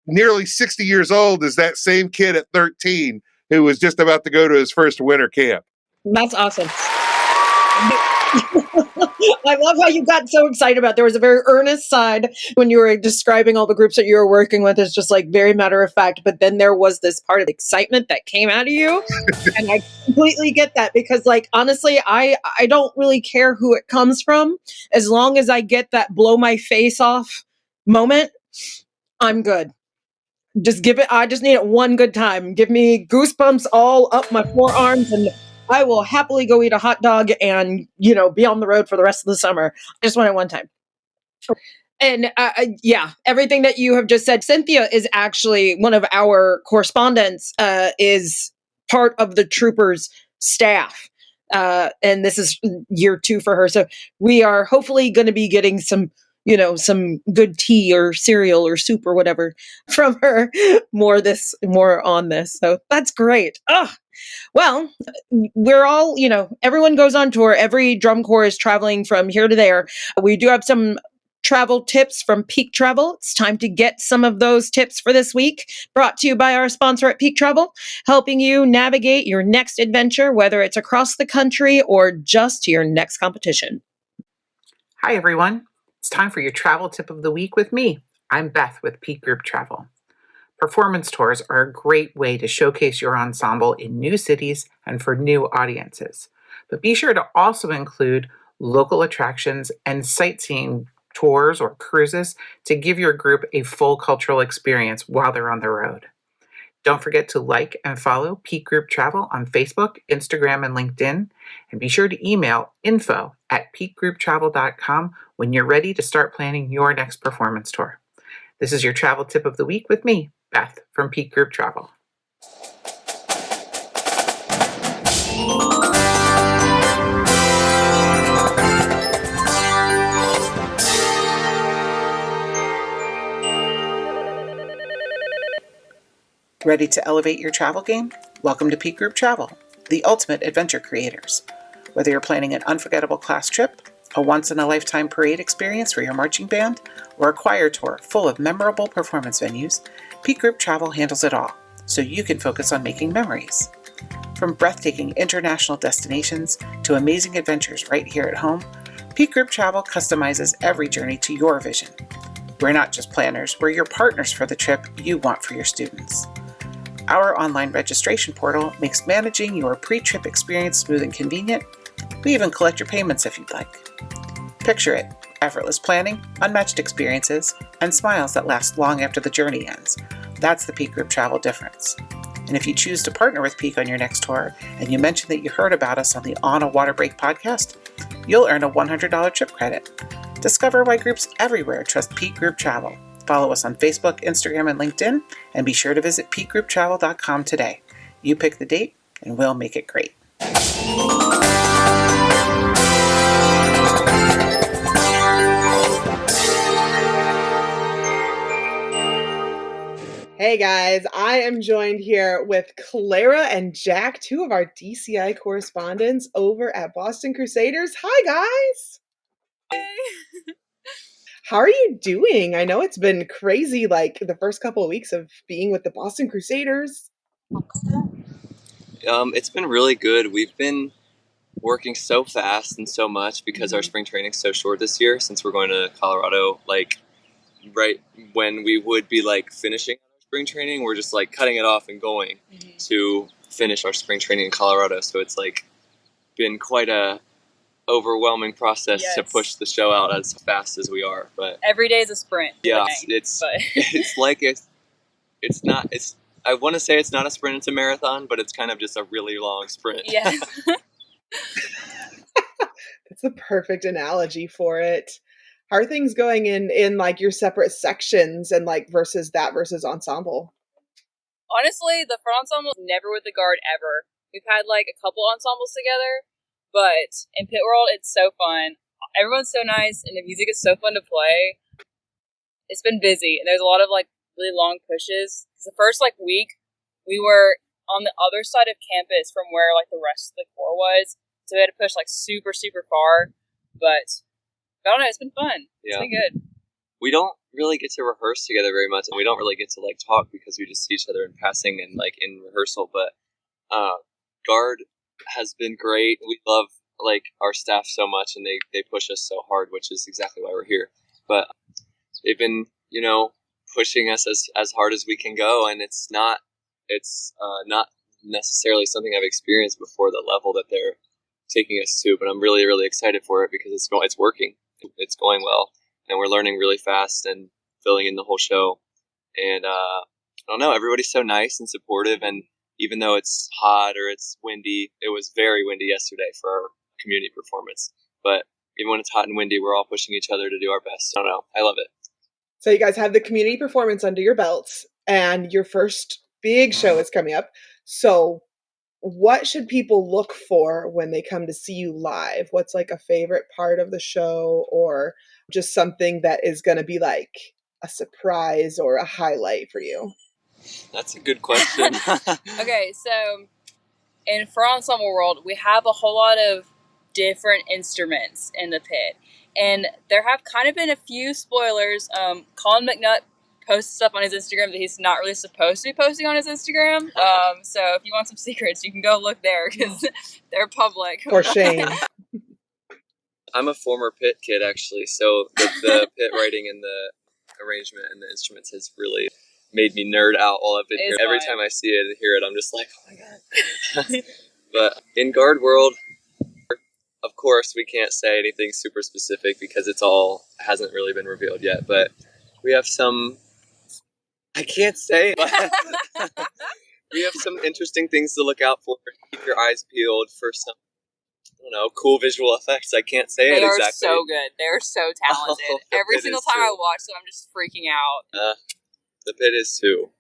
nearly 60 years old, is that same kid at 13 who was just about to go to his first winter camp. That's awesome. I love how you got so excited about it. There was a very earnest side when you were describing all the groups that you were working with. It's just like very matter of fact. But then there was this part of excitement that came out of you. And I completely get that because honestly, I don't really care who it comes from. As long as I get that blow my face off moment, I'm good. Just give it. I just need it one good time. Give me goosebumps all up my forearms and I will happily go eat a hot dog and, be on the road for the rest of the summer. I just want it one time. And everything that you have just said. Cynthia is actually one of our correspondents, is part of the Troopers staff. And this is year 2 for her. So we are hopefully going to be getting some good tea or cereal or soup or whatever from her more on this. So that's great. Oh, well, we're all, everyone goes on tour. Every drum corps is traveling from here to there. We do have some travel tips from Peak Travel. It's time to get some of those tips for this week, brought to you by our sponsor at Peak Travel, helping you navigate your next adventure, whether it's across the country or just to your next competition. Hi, everyone. It's time for your travel tip of the week with me. I'm Beth with Peak Group Travel. Performance tours are a great way to showcase your ensemble in new cities and for new audiences. But be sure to also include local attractions and sightseeing tours or cruises to give your group a full cultural experience while they're on the road. Don't forget to like and follow Peak Group Travel on Facebook, Instagram, and LinkedIn. And be sure to email info@peakgrouptravel.com when you're ready to start planning your next performance tour. This is your travel tip of the week with me, Beth, from Peak Group Travel. Ready to elevate your travel game? Welcome to Peak Group Travel, the ultimate adventure creators. Whether you're planning an unforgettable class trip, a once-in-a-lifetime parade experience for your marching band, or a choir tour full of memorable performance venues, Peak Group Travel handles it all, so you can focus on making memories. From breathtaking international destinations to amazing adventures right here at home, Peak Group Travel customizes every journey to your vision. We're not just planners, we're your partners for the trip you want for your students. Our online registration portal makes managing your pre-trip experience smooth and convenient. We even collect your payments if you'd like. Picture it, effortless planning, unmatched experiences, and smiles that last long after the journey ends. That's the Peak Group Travel difference. And if you choose to partner with Peak on your next tour, and you mention that you heard about us on the On a Water Break podcast, you'll earn a $100 trip credit. Discover why groups everywhere trust Peak Group Travel. Follow us on Facebook, Instagram, and LinkedIn, and be sure to visit peakgrouptravel.com today. You pick the date, and we'll make it great. Hey guys, I am joined here with Clara and Jack, 2 of our DCI correspondents over at Boston Crusaders. Hi guys! Hey! How are you doing? I know it's been crazy, the first couple of weeks of being with the Boston Crusaders. It's been really good. We've been working so fast and so much because our spring training's so short this year, since we're going to Colorado right when we would be finishing spring training. We're just like cutting it off and going to finish our spring training in Colorado. So it's like been quite a overwhelming process to push the show out as fast as we are. But every day is a sprint. Yeah, it's like it's not. It's I want to say it's not a sprint, it's a marathon, but it's kind of just a really long sprint. Yes. That's the perfect analogy for it. How are things going in like your separate sections and like versus ensemble? Honestly, the front ensemble is never with the guard ever. We've had like a couple ensembles together, but in Pit World, it's so fun. Everyone's so nice, and the music is so fun to play. It's been busy, and there's a lot of like really long pushes. Because the first like week, we were on the other side of campus from where like the rest of the corps was, so we had to push like super far. But I don't know, it's been fun. It's been good. We don't really get to rehearse together very much, and we don't really get to like talk because we just see each other in passing and like in rehearsal. But guard has been great. We love like our staff so much, and they push us so hard, which is exactly why we're here. But they've been, pushing us as hard as we can go, and it's not necessarily something I've experienced before, the level that they're taking us to. But I'm really, really excited for it because it's working. It's going well, and we're learning really fast and filling in the whole show. And I don't know, everybody's so nice and supportive, and even though it's hot or it's windy, it was very windy yesterday for our community performance. But even when it's hot and windy, we're all pushing each other to do our best. I don't know. I love it. So you guys have the community performance under your belts, and your first big show is coming up. So what should people look for when they come to see you live? What's like a favorite part of the show, or just something that is going to be like a surprise or a highlight for you? That's a good question. Okay, so in front ensemble world, we have a whole lot of different instruments in the pit, and there have kind of been a few spoilers. Colin McNutt posts stuff on his Instagram that he's not really supposed to be posting on his Instagram. So if you want some secrets, you can go look there because they're public. For shame. I'm a former pit kid, actually, so the pit writing and the arrangement and the instruments has really made me nerd out while I've been here. Every time I see it and hear it, I'm just like, oh my god. But in guard world, of course, we can't say anything super specific because hasn't really been revealed yet. But we have some, I can't say, but we have some interesting things to look out for. Keep your eyes peeled for some, cool visual effects. I can't say it exactly. They are so good. They're so talented. Every single time I watch them, I'm just freaking out. The pit is too.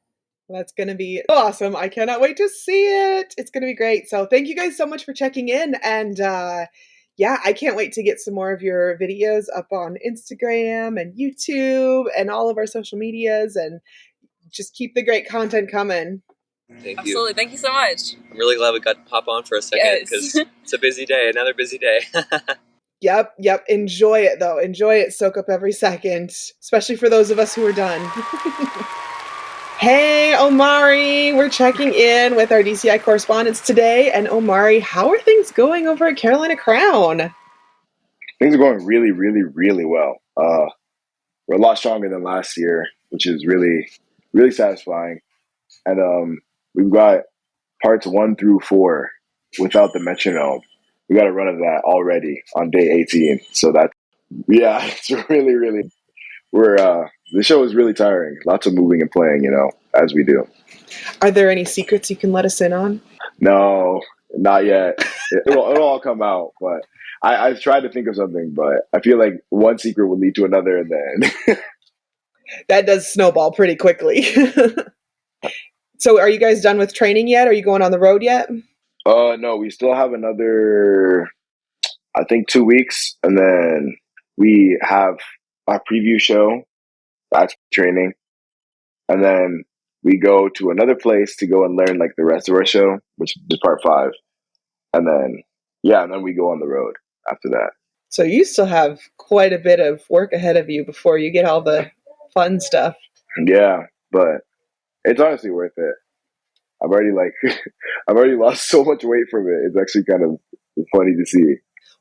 That's going to be awesome. I cannot wait to see it. It's going to be great. So thank you guys so much for checking in. And I can't wait to get some more of your videos up on Instagram and YouTube and all of our social medias, and just keep the great content coming. Thank you. Absolutely. Thank you so much. I'm really glad we got to pop on for a second because it's a busy day, another busy day. Yep. Enjoy it, though. Enjoy it. Soak up every second, especially for those of us who are done. Hey, Omari. We're checking in with our DCI correspondents today. And Omari, how are things going over at Carolina Crown? Things are going really, really, really well. We're a lot stronger than last year, which is really, really satisfying. And we've got parts 1 through 4 without the metronome. We got a run of that already on day 18. So it's really, really, the show is really tiring. Lots of moving and playing, as we do. Are there any secrets you can let us in on? No, not yet. It'll all come out, but I've tried to think of something, but I feel like one secret will lead to another, and then that does snowball pretty quickly. So are you guys done with training yet? Are you going on the road yet? No, we still have another, I think 2 weeks, and then we have our preview show. That's training. And then we go to another place to go and learn like the rest of our show, which is part 5. And then, and then we go on the road after that. So you still have quite a bit of work ahead of you before you get all the fun stuff. Yeah, but it's honestly worth it. I've already lost so much weight from it. It's actually kind of funny to see.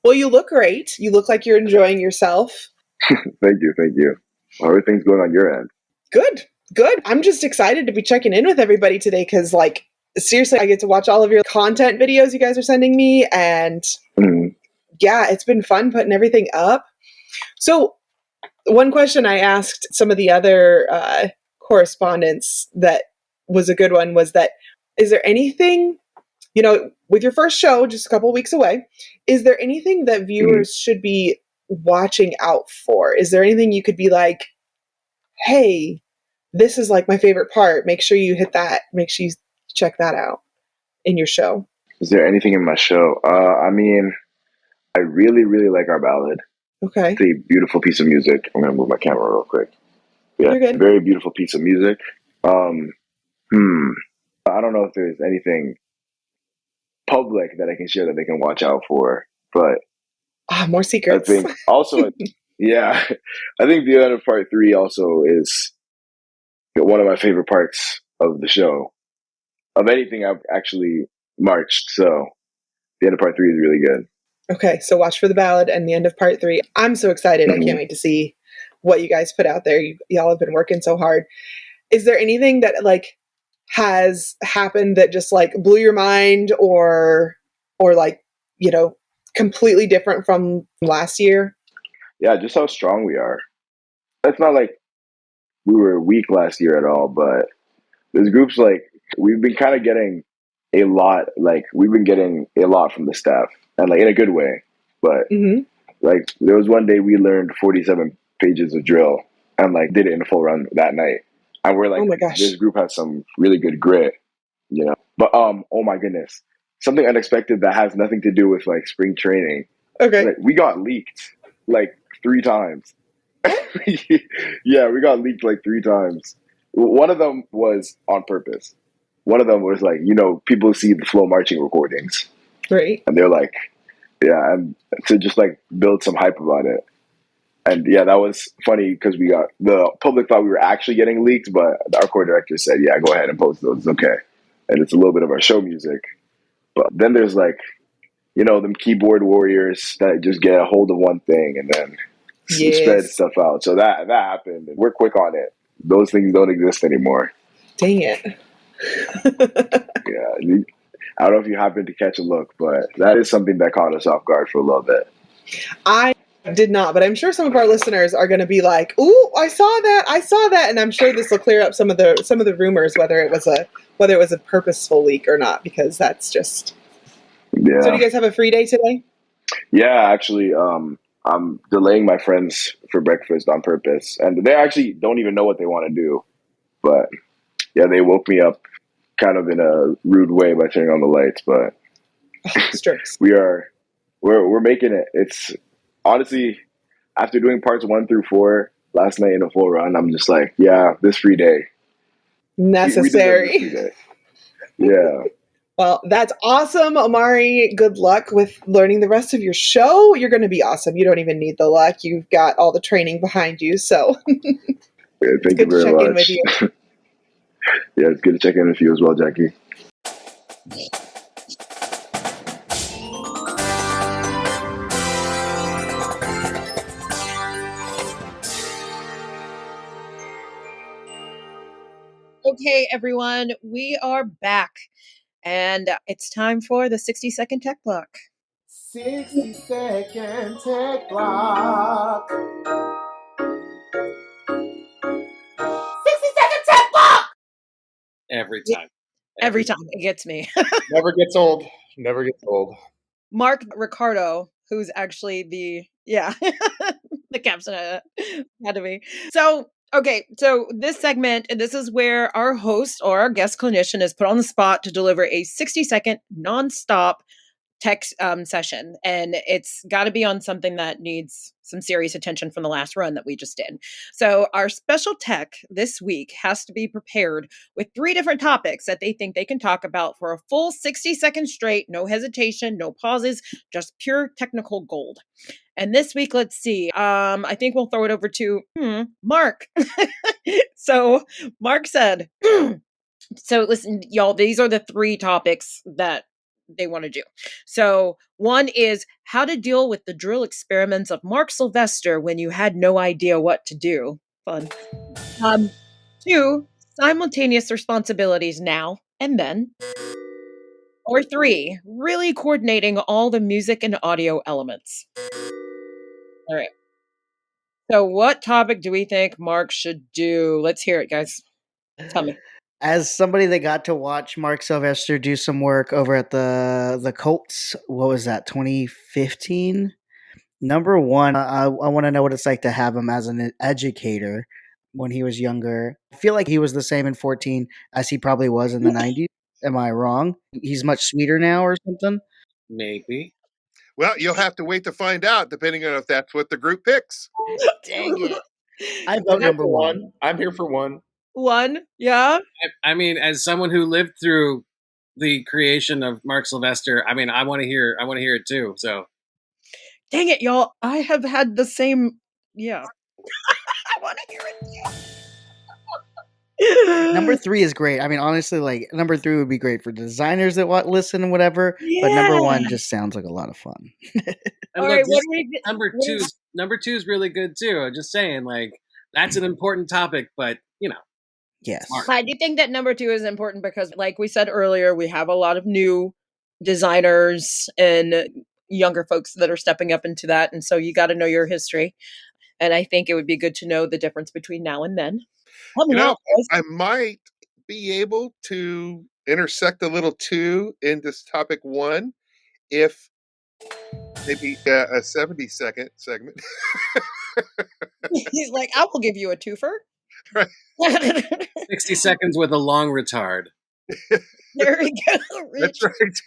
Well, you look great. You look like you're enjoying yourself. Thank you. How are things going on your end? Good. Good. I'm just excited to be checking in with everybody today because, like, seriously, I get to watch all of your content videos you guys are sending me. And yeah, it's been fun putting everything up. So one question I asked some of the other correspondents that was a good one was that, is there anything, you know, with your first show just a couple of weeks away, is there anything that viewers should be watching out for? Is there anything you could be like, hey, this is like my favorite part. Make sure you hit that. Make sure you check that out in your show. Is there anything in my show? I mean, I really, really like our ballad. Okay. It's a beautiful piece of music. I'm going to move my camera real quick. Yeah, You're good. Very beautiful piece of music. I don't know if there's anything public that I can share that they can watch out for, but more secrets. I think also, yeah, I think the end of part 3 also is one of my favorite parts of the show, of anything I've actually marched. So the end of part 3 is really good. Okay, so watch for the ballad and the end of part 3. I'm so excited. I can't wait to see what you guys put out there. Y'all have been working so hard. Is there anything that like has happened that just like blew your mind or like, you know, completely different from last year? Yeah, just how strong we are. It's not like we were weak last year at all, but there's groups like we've been kind of getting a lot, like we've been getting a lot from the staff and like in a good way. But like there was one day we learned 47 pages of drill and like did it in a full run that night. And we're like, oh my gosh, this group has some really good grit, you know. But oh my goodness, something unexpected that has nothing to do with like spring training. Okay, like, we got leaked like 3 times. Yeah, we got leaked like 3 times. One of them was on purpose. One of them was like, you know, people see the flow marching recordings, right? And they're like, yeah, and to just like build some hype about it. And yeah, that was funny because we got the public thought we were actually getting leaked, but our core director said, yeah, go ahead and post those. It's okay. And it's a little bit of our show music. But then there's like, you know, them keyboard warriors that just get a hold of one thing and then spread stuff out. So that happened. And we're quick on it. Those things don't exist anymore. Dang it. Yeah. I don't know if you happened to catch a look, but that is something that caught us off guard for a little bit. I did not, but I'm sure some of our listeners are going to be like, "Ooh, I saw that," and I'm sure this will clear up some of the rumors whether it was a purposeful leak or not, because that's just. Yeah. So do you guys have a free day today? Yeah, actually, I'm delaying my friends for breakfast on purpose, and they actually don't even know what they want to do, but yeah, they woke me up kind of in a rude way by turning on the lights, but we're making it. It's honestly, after doing parts 1 through 4 last night in a full run, I'm just like, yeah, this free day. Necessary. We deserve this free day. Yeah. Well, that's awesome, Omari. Good luck with learning the rest of your show. You're going to be awesome. You don't even need the luck. You've got all the training behind you, so. Yeah, thank you very much. In with you. Yeah, it's good to check in with you as well, Jackie. Okay, everyone, we are back, and it's time for the 60-second tech block. 60-second tech block. 60-second tech block! Every time. Every time. It gets me. Never gets old. Never gets old. Mark Ricardo, who's actually the captain academy. So, okay, so this segment, this is where our host or our guest clinician is put on the spot to deliver a 60-second nonstop tech session, and it's got to be on something that needs some serious attention from the last run that we just did. So our special tech this week has to be prepared with 3 different topics that they think they can talk about for a full 60 seconds straight, no hesitation, no pauses, just pure technical gold. And this week, let's see, I think we'll throw it over to Mark. So Mark said, so listen, y'all, these are the 3 topics that they want to do. So one is how to deal with the drill experiments of Marc Sylvester when you had no idea what to do. Fun. 2, simultaneous responsibilities now and then. Or 3, really coordinating all the music and audio elements. All right. So what topic do we think Mark should do? Let's hear it, guys. Tell me. As somebody that got to watch Marc Sylvester do some work over at the Colts, what was that, 2015? Number one, I want to know what it's like to have him as an educator when he was younger. I feel like he was the same in 14 as he probably was in the 90s. Am I wrong? He's much sweeter now or something? Maybe. Well, you'll have to wait to find out, depending on if that's what the group picks. Dang it. I I'm vote here number for one. one. I'm here for one. One, yeah. I mean, as someone who lived through the creation of Marc Sylvester, I mean, I want to hear it too. So, dang it, y'all! I have had the same. Yeah, I want to hear it. Number 3 is great. I mean, honestly, like number 3 would be great for designers that listen and whatever. Yeah. But number 1 just sounds like a lot of fun. All right, what do we get? Number two is really good too. I'm just saying, like that's an important topic, but yes, I do think that number 2 is important because, like we said earlier, we have a lot of new designers and younger folks that are stepping up into that, and so you got to know your history. And I think it would be good to know the difference between now and then. I might be able to intersect a little 2 in this topic 1 if maybe a 70-second segment. He's like, I will give you a twofer. Right. 60 seconds with a long retard. There we go. Rich. That's right.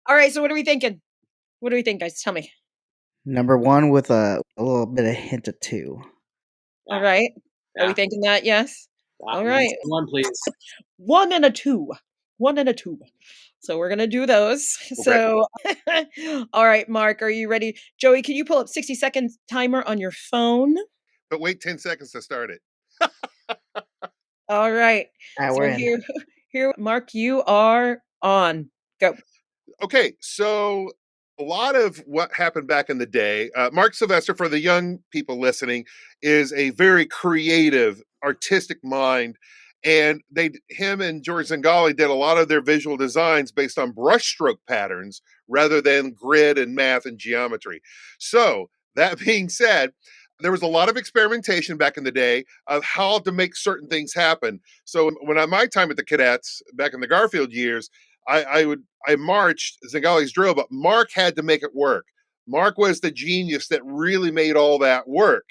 All right, so what are we thinking? What do we think, guys? Tell me. Number 1 with a little bit of hint of 2. All right. Yeah. Are we thinking that? Yes. All right. One, please. 1 and a 2. 1 and a 2. So we're gonna do those. Okay. So, all right, Mark, are you ready? Joey, can you pull up 60-second timer on your phone? But wait 10 seconds to start it. All right. All right, So we're in. here, Mark, you are on. Go. Okay, so a lot of what happened back in the day, Marc Sylvester, for the young people listening, is a very creative, artistic mind. And him and George Zingali did a lot of their visual designs based on brushstroke patterns rather than grid and math and geometry. So that being said, there was a lot of experimentation back in the day of how to make certain things happen. So my time at the Cadets back in the Garfield years, I marched Zingali's drill, but Marc had to make it work. Marc was the genius that really made all that work.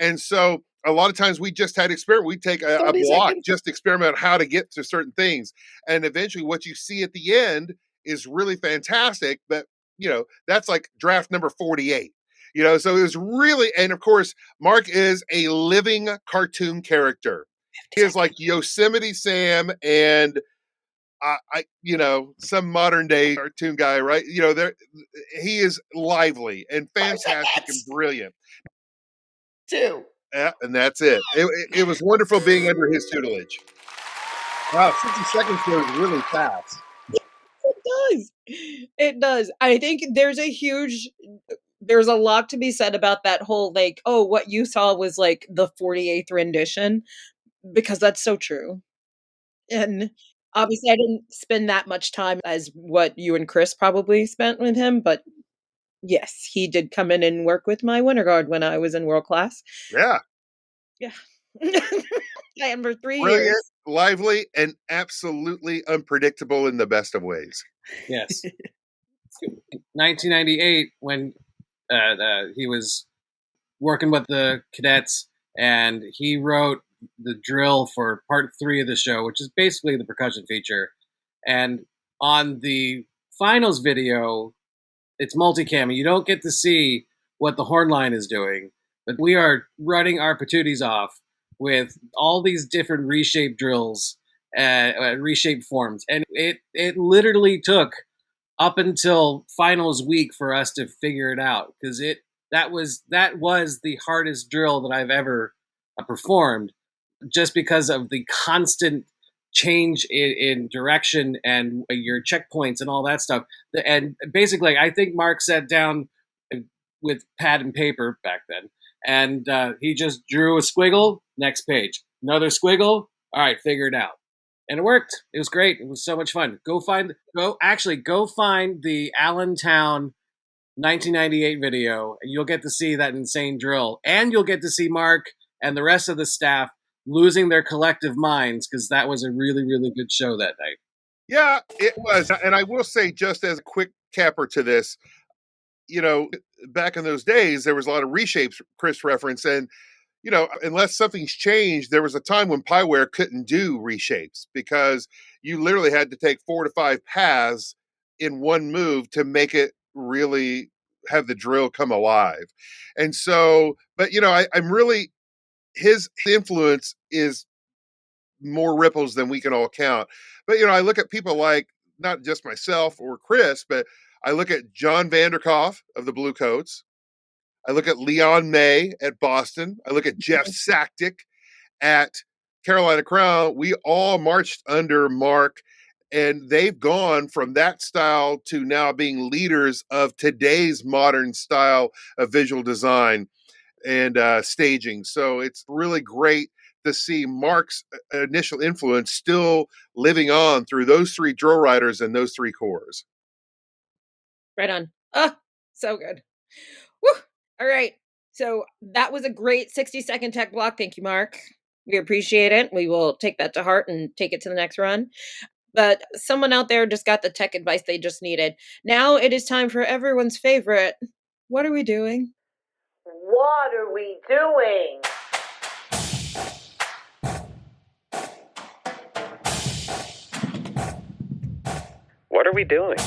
And so a lot of times we just had experiment. We'd take a block, just experiment on how to get to certain things. And eventually what you see at the end is really fantastic. But, that's like draft number 48. So it was really, and of course, Marc is a living cartoon character. He is like Yosemite Sam and some modern day cartoon guy, right? He is lively and fantastic and brilliant. 2. Yeah, and that's it. It was wonderful being under his tutelage. Wow, 60 seconds goes really fast. It does. I think there's a lot to be said about that whole, like, oh, what you saw was like the 48th rendition, because that's so true. And obviously I didn't spend that much time as what you and Chris probably spent with him, but yes, he did come in and work with my winter guard when I was in world class. Yeah. Yeah. And for 3 Brilliant, years. lively, and absolutely unpredictable in the best of ways. Yes. 1998, when he was working with the Cadets, and he wrote the drill for part 3 of the show, which is basically the percussion feature. And on the finals video, it's multicam, and you don't get to see what the horn line is doing, but we are running our patooties off with all these different reshaped drills, reshaped forms. And it literally took up until finals week for us to figure it out, because that was the hardest drill that I've ever performed, just because of the constant change in direction and your checkpoints and all that stuff. And basically, I think Marc sat down with pad and paper back then, and he just drew a squiggle, next page, Another squiggle. All right, figure it out. And it worked. It was great. It was so much fun. Go find the Allentown 1998 video, and you'll get to see that insane drill. And you'll get to see Mark and the rest of the staff losing their collective minds, because that was a really, really good show that night. Yeah, it was. And I will say, just as a quick capper to this, back in those days, there was a lot of reshapes Chris referenced. And, unless something's changed, there was a time when Pieware couldn't do reshapes because you literally had to take 4 to 5 paths in one move to make it really have the drill come alive. And so, but, I'm really, his influence is more ripples than we can all count. But, I look at people like not just myself or Chris, but I look at John Vanderkoff of the Blue Coats. I look at Leon May at Boston. I look at Jeff Sacktick at Carolina Crown. We all marched under Mark, and they've gone from that style to now being leaders of today's modern style of visual design and staging. So it's really great to see Mark's initial influence still living on through those 3 drill riders and those 3 corps. Right on. Oh, so good. Woo! All right. So that was a great 60-second tech block. Thank you, Mark. We appreciate it. We will take that to heart and take it to the next run. But someone out there just got the tech advice they just needed. Now it is time for everyone's favorite. What are we doing? What are we doing? What are we doing?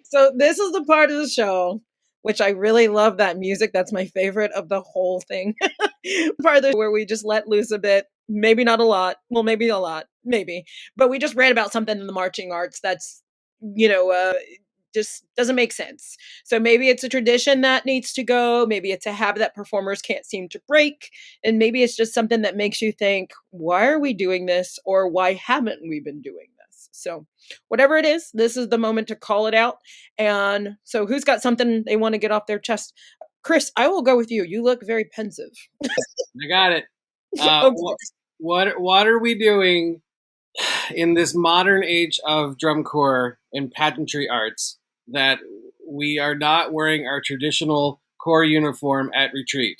So this is the part of the show which I really love that music. That's my favorite of the whole thing. Part of the where we just let loose a bit. Maybe not a lot. Well, maybe a lot. Maybe. But we just read about something in the marching arts that's, just doesn't make sense. So maybe it's a tradition that needs to go. Maybe it's a habit that performers can't seem to break. And maybe it's just something that makes you think, why are we doing this? Or why haven't we been doing this? So whatever it is, this is the moment to call it out. And so who's got something they want to get off their chest? Chris, I will go with you. You look very pensive. I got it. What are we doing in this modern age of drum corps and pageantry arts that we are not wearing our traditional corps uniform at retreat?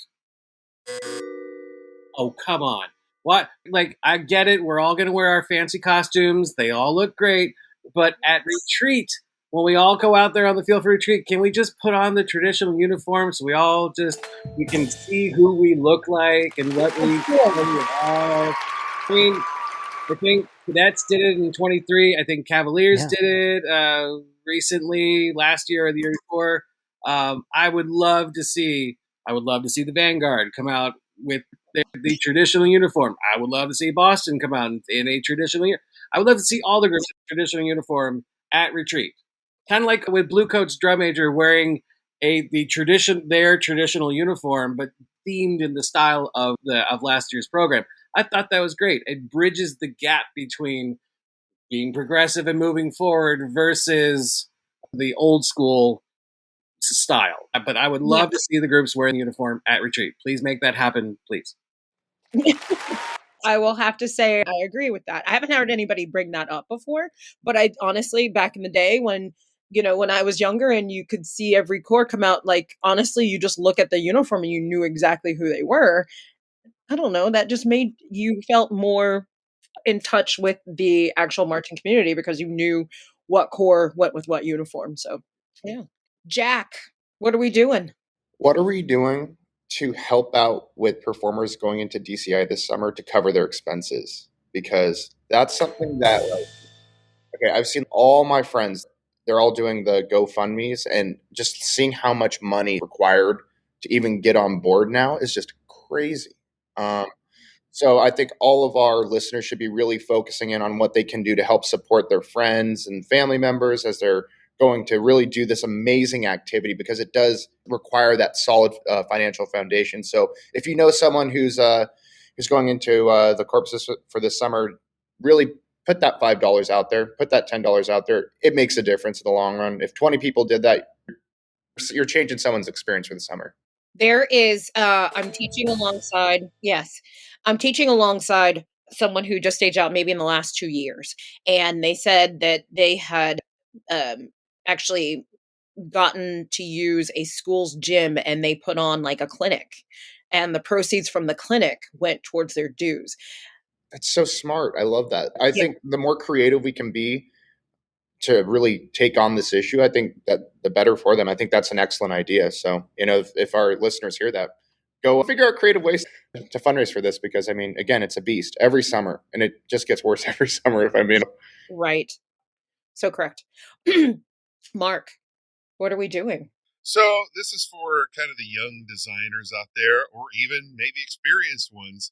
Oh, come on. What? Like, I get it. We're all going to wear our fancy costumes. They all look great. But at retreat, when we all go out there on the field for retreat, can we just put on the traditional uniform so we can see who we look like and what we are? I mean, I think Cadets did it in 23. I think Cavaliers did it recently, last year or the year before. I would love to see the Vanguard come out with the traditional uniform. I would love to see Boston come out in a traditional uniform. I would love to see all the groups in traditional uniform at retreat. Kind of like with Blue Coats drum major wearing their traditional uniform, but themed in the style of last year's program. I thought that was great. It bridges the gap between being progressive and moving forward versus the old school style. But I would love to see the groups wearing the uniform at retreat. Please make that happen, please. I will have to say I agree with that. I haven't heard anybody bring that up before, but I honestly, back in the day when I was younger and you could see every corps come out, like, honestly, you just look at the uniform and you knew exactly who they were. I don't know, that just made you felt more in touch with the actual marching community because you knew what corps went with what uniform. So, yeah. Jack, what are we doing? What are we doing to help out with performers going into DCI this summer to cover their expenses? Because that's something that, I've seen all my friends, they're all doing the GoFundMes, and just seeing how much money required to even get on board now is just crazy. So I think all of our listeners should be really focusing in on what they can do to help support their friends and family members as they're going to really do this amazing activity, because it does require that solid financial foundation. So if you know someone who's going into the corpses for this summer, really put that $5 out there, put that $10 out there. It makes a difference in the long run. If 20 people did that, you're changing someone's experience for the summer. There is, I'm teaching alongside, yes. I'm teaching alongside someone who just staged out maybe in the last 2 years, and they said that they had, actually gotten to use a school's gym, and they put on, like, a clinic, and the proceeds from the clinic went towards their dues. That's so smart. I love that. I Yeah. think the more creative we can be to really take on this issue, I think that the better for them. I think that's an excellent idea. So, if our listeners hear that, go figure out creative ways to fundraise for this because, I mean, again, it's a beast every summer and it just gets worse every summer, if I'm being. Right. So correct. Mark, what are we doing? So this is for kind of the young designers out there, or even maybe experienced ones.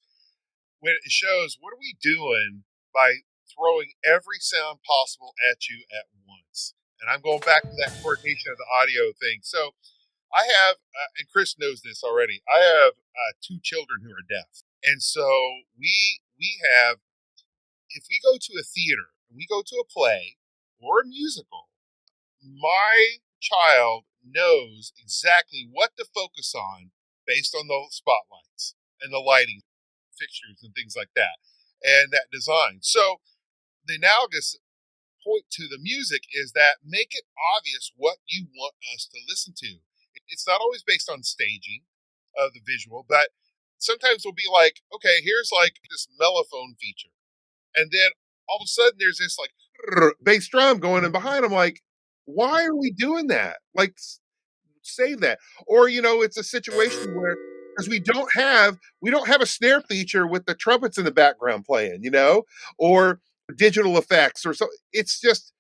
When it shows, what are we doing by throwing every sound possible at you at once? And I'm going back to that coordination of the audio thing. So I have, and Chris knows this already. I have 2 children who are deaf, and so we have. If we go to a theater, we go to a play or a musical, my child knows exactly what to focus on based on the spotlights and the lighting fixtures and things like that, and that design. So the analogous point to the music is that make it obvious what you want us to listen to. It's not always based on staging of the visual, but sometimes we'll be like, okay, here's like this mellophone feature. And then all of a sudden there's this like bass drum going in behind. I'm like, why are we doing that? Like, save that. Or, it's a situation where because we don't have a snare feature with the trumpets in the background playing, or digital effects or so. It's just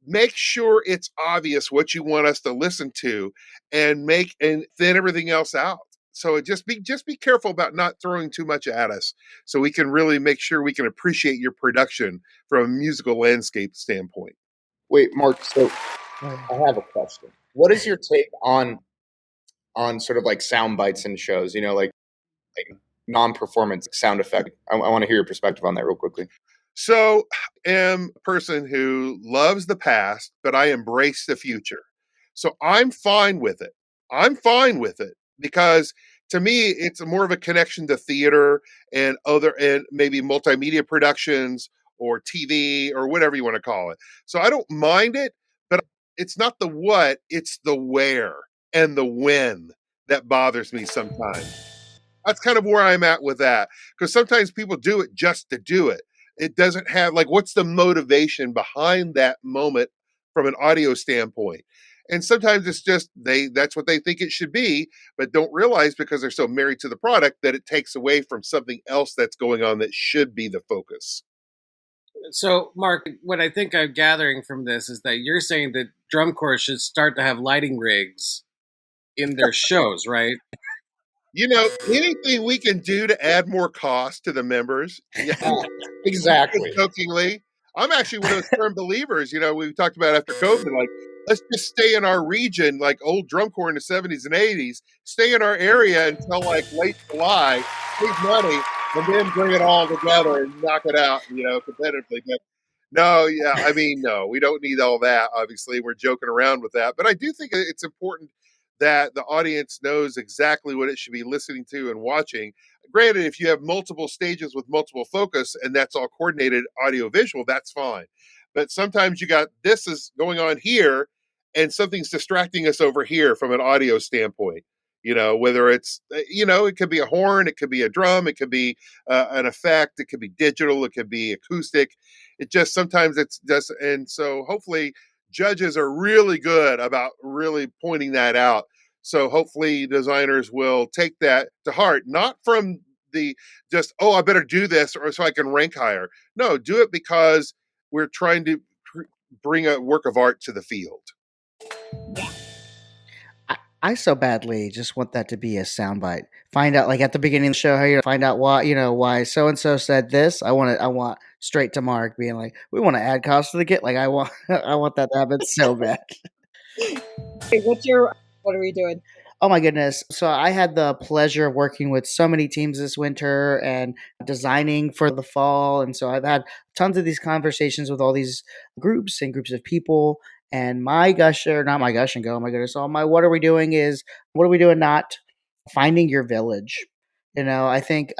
make sure it's obvious what you want us to listen to and thin everything else out. So just be careful about not throwing too much at us so we can really make sure we can appreciate your production from a musical landscape standpoint. Wait, Mark, so I have a question. What is your take on sort of like sound bites in shows, like non-performance sound effect? I want to hear your perspective on that real quickly. So am a person who loves the past, but I embrace the future. So I'm fine with it. Because to me, it's more of a connection to theater and maybe multimedia productions or TV or whatever you want to call it. So I don't mind it, but it's not the what, it's the where and the when that bothers me sometimes. That's kind of where I'm at with that. Because sometimes people do it just to do it. It doesn't have what's the motivation behind that moment from an audio standpoint? And sometimes it's just that's what they think it should be, but don't realize because they're so married to the product that it takes away from something else that's going on that should be the focus. So, Mark, what I think I'm gathering from this is that you're saying that drum corps should start to have lighting rigs in their shows, right? Anything we can do to add more cost to the members. Yeah, exactly. Jokingly, I'm actually one of those firm believers. We talked about after COVID, like, let's just stay in our region, like old drum corps in the 70s and 80s, stay in our area until like late July, save money, and then bring it all together and knock it out, competitively. But no, no, we don't need all that. Obviously, we're joking around with that. But I do think it's important that the audience knows exactly what it should be listening to and watching. Granted, if you have multiple stages with multiple focus and that's all coordinated audio visual, that's fine. But sometimes you got this is going on here and something's distracting us over here from an audio standpoint. Whether it's, it could be a horn, it could be a drum, it could be an effect, it could be digital, it could be acoustic. It just sometimes it's just, and so hopefully judges are really good about really pointing that out. So hopefully designers will take that to heart, not from the just, oh, I better do this or so I can rank higher. No, do it because we're trying to bring a work of art to the field. I so badly just want that to be a soundbite. Find out, like at the beginning of the show, how you find out why so and so said this. I want straight to Mark being like, we want to add cost to the kit. Like I want that to happen so bad. Okay, what are we doing? Oh my goodness. So I had the pleasure of working with so many teams this winter and designing for the fall. And so I've had tons of these conversations with all these groups of people. And my gush, or not my gush and go, oh my goodness, all my what are we doing is, what are we doing not finding your village? I think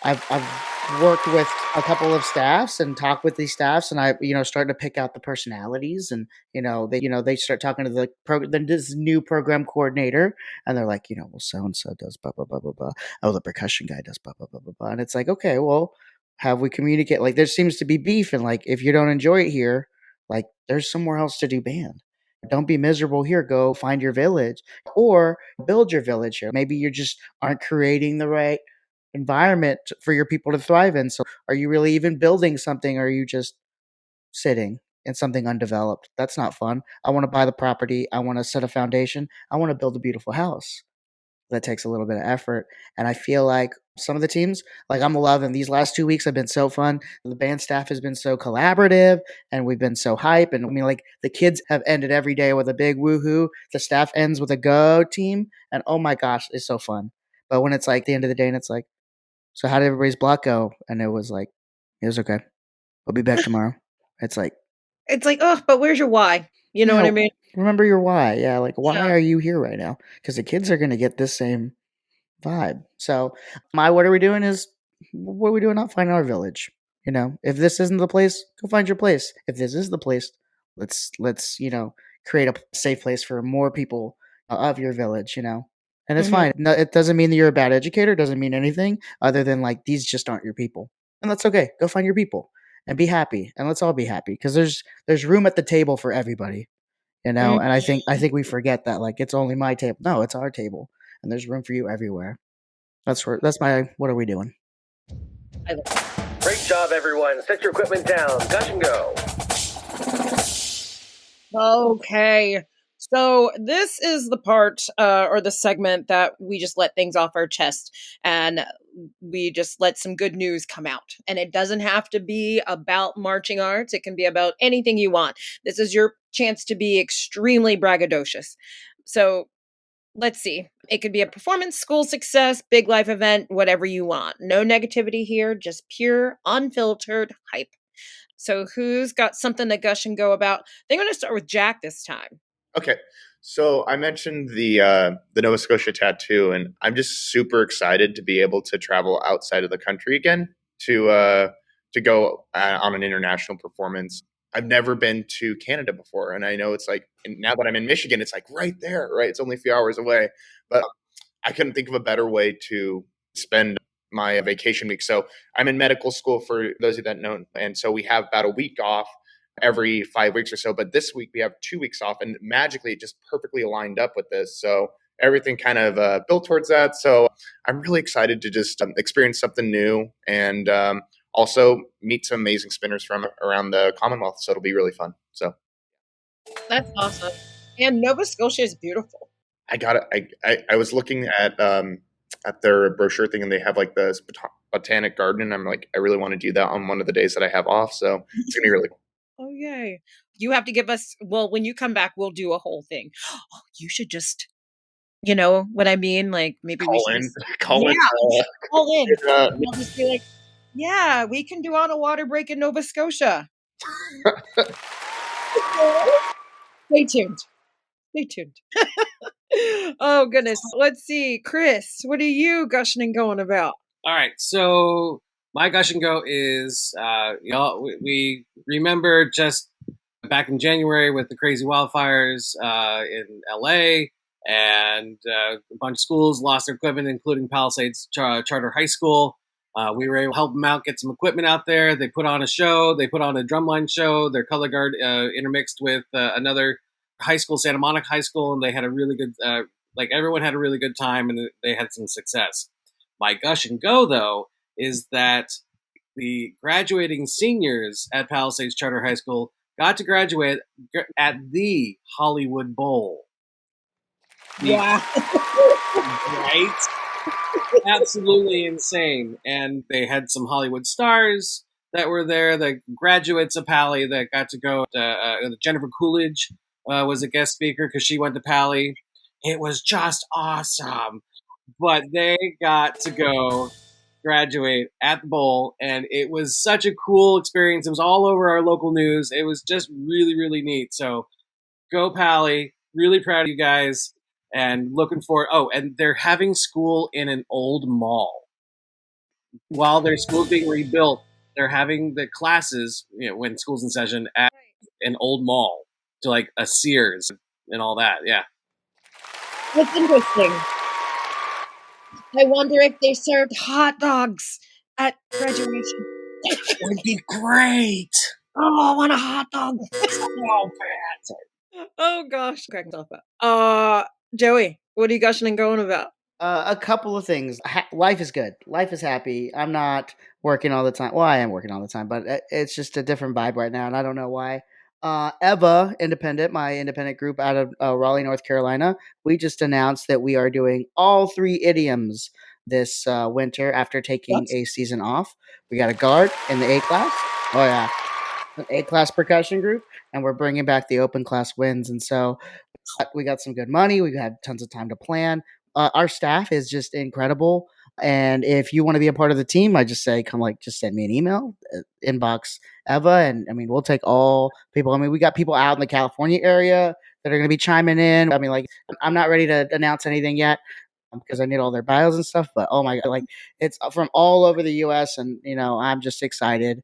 I've worked with a couple of staffs and talked with these staffs, and I started to pick out the personalities, and they start talking to this new program coordinator, and they're like, well, so and so does blah blah blah blah blah. Oh, the percussion guy does blah blah blah blah blah, and it's like, okay, well, have we communicate? Like, there seems to be beef, and like, if you don't enjoy it here, like, there's somewhere else to do band. Don't be miserable here. Go find your village or build your village here. Maybe you just aren't creating the right environment for your people to thrive in. So are you really even building something, or are you just sitting in something undeveloped? That's not fun. I want to buy the property. I want to set a foundation. I want to build a beautiful house. That takes a little bit of effort. And I feel like some of the teams, like, I'm loving these last 2 weeks have been so fun. The band staff has been so collaborative, and we've been so hype. And I mean, like, the kids have ended every day with a big woohoo. The staff ends with a go team. And oh my gosh, it's so fun. But when it's like the end of the day and it's like, so how did everybody's block go? And it was like, it was okay. I'll be back tomorrow. It's like, oh, but where's your why? You know what I mean? Remember your why. Yeah, like, why are you here right now? Because the kids are going to get this same vibe. So what are we doing is, what are we doing? Not finding our village. If this isn't the place, go find your place. If this is the place, let's create a safe place for more people of your village. And it's fine. No, it doesn't mean that you're a bad educator. It doesn't mean anything other than, like, these just aren't your people, and that's okay. Go find your people and be happy, and let's all be happy, because there's room at the table for everybody. And I think we forget that, like, it's only my table. No, it's our table, and there's room for you everywhere. That's my what are we doing? Great job, everyone. Set your equipment down. Touch and go. Okay. So this is the part or the segment that we just let things off our chest, and we just let some good news come out. And it doesn't have to be about marching arts. It can be about anything you want. This is your chance to be extremely braggadocious. So let's see. It could be a performance, school success, big life event, whatever you want. No negativity here, just pure, unfiltered hype. So who's got something to gush and go about? I think I'm going to start with Jack this time. Okay. So I mentioned the Nova Scotia tattoo, and I'm just super excited to be able to travel outside of the country again to go on an international performance. I've never been to Canada before, and I know it's like, and now that I'm in Michigan, it's like right there, right? It's only a few hours away, but I couldn't think of a better way to spend my vacation week. So I'm in medical school, for those of you that know, and so we have about a week off every 5 weeks or so. But this week we have 2 weeks off, and magically it just perfectly aligned up with this. So everything kind of built towards that. So I'm really excited to just experience something new, and also meet some amazing spinners from around the Commonwealth. So it'll be really fun. So that's awesome. And Nova Scotia is beautiful. I got it. I was looking at their brochure thing, and they have like the botanic garden, and I'm like, I really want to do that on one of the days that I have off. So it's gonna be really cool. Oh, yay. You have to give us, well, when you come back, we'll do a whole thing. Oh, you should just, you know what I mean? Like, maybe call we should in. Call in. We'll just be like, yeah, we can do on a water break in Nova Scotia. Stay tuned. Stay tuned. Oh, goodness. Let's see. Chris, what are you gushing and going about? All right. So my gush and go is, y'all, we remember just back in January with the crazy wildfires in LA, and a bunch of schools lost their equipment, including Palisades Charter High School. We were able to help them out, get some equipment out there. They put on a show. They put on a drumline show. Their color guard intermixed with another high school, Santa Monica High School, and they had a really good, everyone had a really good time, and they had some success. My gush and go, though, is that the graduating seniors at Palisades Charter High School got to graduate at the Hollywood Bowl. Yeah. Right? Absolutely insane. And they had some Hollywood stars that were there, the graduates of Pally that got to go. Jennifer Coolidge was a guest speaker because she went to Pally. It was just awesome. But they got to go graduate at the bowl, and it was such a cool experience. It was all over our local news. It was just really, really neat. So go Pally. Really proud of you guys, and looking forward. Oh, and they're having school in an old mall. while their school's being rebuilt, they're having the classes, when school's in session, at an old mall, to like a Sears and all that. Yeah. That's interesting. I wonder if they served hot dogs at graduation. It would be great. Oh, I want a hot dog. So bad. Oh gosh, crack myself up. Joey, what are you gushing and going about? A couple of things. Life is good. Life is happy. I'm not working all the time. Well, I am working all the time, but it's just a different vibe right now, and I don't know why. Eva Independent, my independent group out of Raleigh, North Carolina, we just announced that we are doing all 3 idioms this winter after taking a season off. We got a guard in the A class. Oh yeah, an A class percussion group, and we're bringing back the open class winds. And so we got some good money. We've had tons of time to plan. Our staff is just incredible. And if you want to be a part of the team, I just say, just send me an email, inbox Eva. And I mean, we'll take all people. I mean, we got people out in the California area that are going to be chiming in. I mean, like, I'm not ready to announce anything yet because I need all their bios and stuff. But oh my God, like, it's from all over the US. And, I'm just excited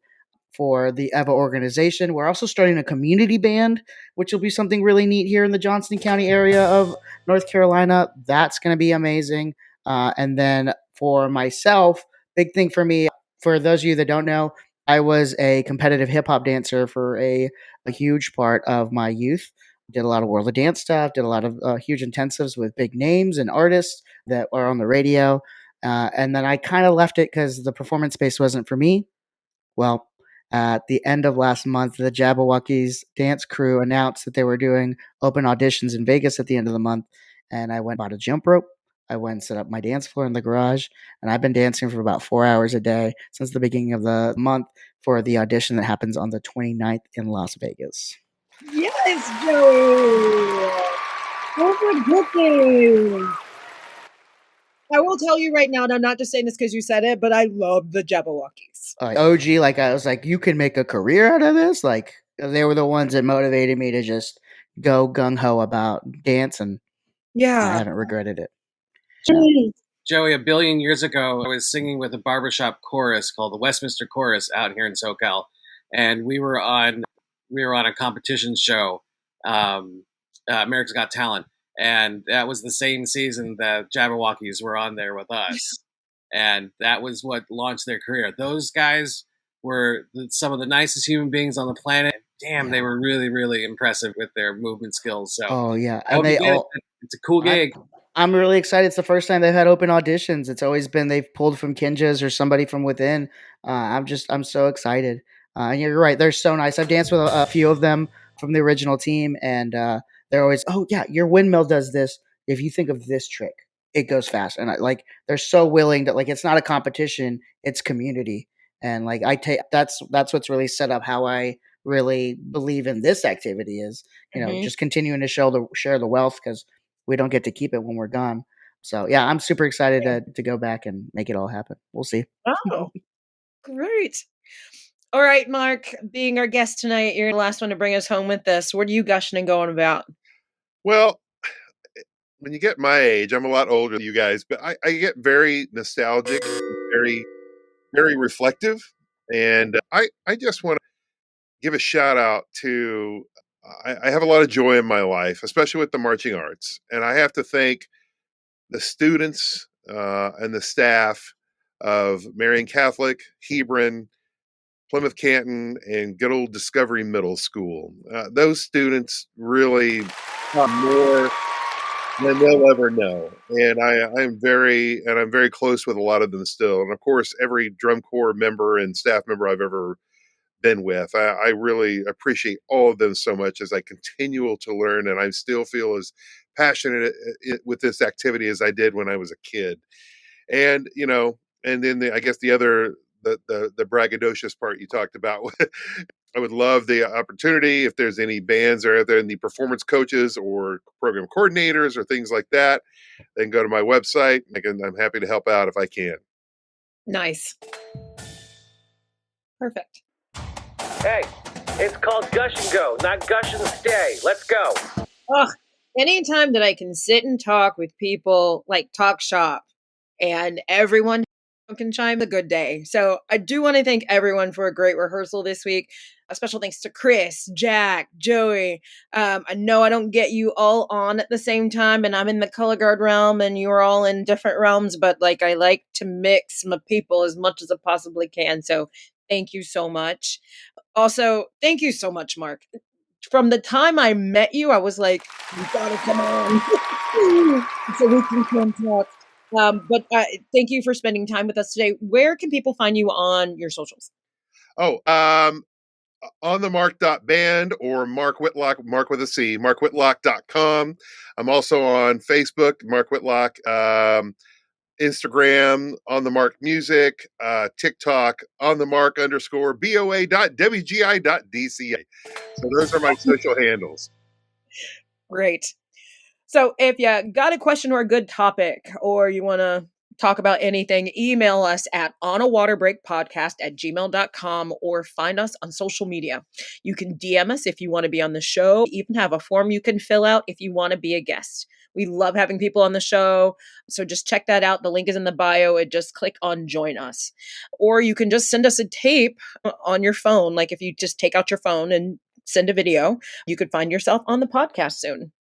for the EVA organization. We're also starting a community band, which will be something really neat here in the Johnston County area of North Carolina. That's going to be amazing. And then for myself, big thing for me, for those of you that don't know, I was a competitive hip hop dancer for a huge part of my youth. Did a lot of World of Dance stuff, did a lot of huge intensives with big names and artists that are on the radio. And then I kind of left it because the performance space wasn't for me. Well, at the end of last month, the Jabberwockies dance crew announced that they were doing open auditions in Vegas at the end of the month. And I went and bought a jump rope. I went and set up my dance floor in the garage. And I've been dancing for about 4 hours a day since the beginning of the month for the audition that happens on the 29th in Las Vegas. Yes, Joey. Oh my goodness. I will tell you right now, and I'm not just saying this because you said it, but I love the Jabberwockies. OG, like, I was like, you can make a career out of this. Like, they were the ones that motivated me to just go gung ho about dance, and I haven't regretted it. Joey, a billion years ago, I was singing with a barbershop chorus called the Westminster Chorus out here in SoCal, and we were on a competition show, America's Got Talent, and that was the same season that Jabberwockies were on there with us, and that was what launched their career. Those guys were some of the nicest human beings on the planet. Damn, they were really, really impressive with their movement skills. So, oh yeah, and it's a cool gig. I'm really excited. It's the first time they've had open auditions. It's always been they've pulled from Kinjas or somebody from within. I'm so excited. And you're right, they're so nice. I've danced with a few of them from the original team, and they're always, oh yeah, your windmill does this. If you think of this trick, it goes fast. And they're so willing to, like, it's not a competition, it's community. And like that's what's really set up how I really believe in this activity is, just continuing to share the wealth, because we don't get to keep it when we're gone. So yeah, I'm super excited to go back and make it all happen. We'll see. Oh, great. All right, Mark, being our guest tonight, you're the last one to bring us home with this. What are you gushing and going about? Well, when you get my age, I'm a lot older than you guys, but I get very nostalgic, very, very reflective. And I just want to give a shout out to, I have a lot of joy in my life, especially with the marching arts. And I have to thank the students and the staff of Marian Catholic, Hebron, Plymouth Canton, and good old Discovery Middle School. Those students really are more than they'll ever know. And I'm very close with a lot of them still. And of course, every drum corps member and staff member I've ever been with. I really appreciate all of them so much as I continue to learn, and I still feel as passionate with this activity as I did when I was a kid. And and then I guess the other the braggadocious part you talked about. I would love the opportunity if there's any bands or there any performance coaches or program coordinators or things like that. They can go to my website. I'm happy to help out if I can. Nice. Perfect. Hey, it's called Gush and Go, not Gush and Stay. Let's go. Ugh, anytime that I can sit and talk with people, like talk shop, and everyone can chime a good day. So I do want to thank everyone for a great rehearsal this week. A special thanks to Chris, Jack, Joey. I know I don't get you all on at the same time, and I'm in the color guard realm and you're all in different realms, but like I like to mix my people as much as I possibly can. So thank you so much. Also, thank you so much, Mark. From the time I met you, I was like, you gotta come on. So we can talk. But thank you for spending time with us today. Where can people find you on your socials? Oh, on the mark.band or Marc Whitlock, Mark with a C, markwhitlock.com. I'm also on Facebook, Marc Whitlock, Instagram, on the Mark Music, TikTok, on the Mark _BOA.WGI.DCA. So those are my social handles. Great. So if you got a question or a good topic, or you want to talk about anything, email us at onawaterbreakpodcast@gmail.com or find us on social media. You can DM us if you want to be on the show, even have a form you can fill out if you want to be a guest. We love having people on the show. So just check that out. The link is in the bio. And just click on join us. Or you can just send us a tape on your phone. Like if you just take out your phone and send a video, you could find yourself on the podcast soon.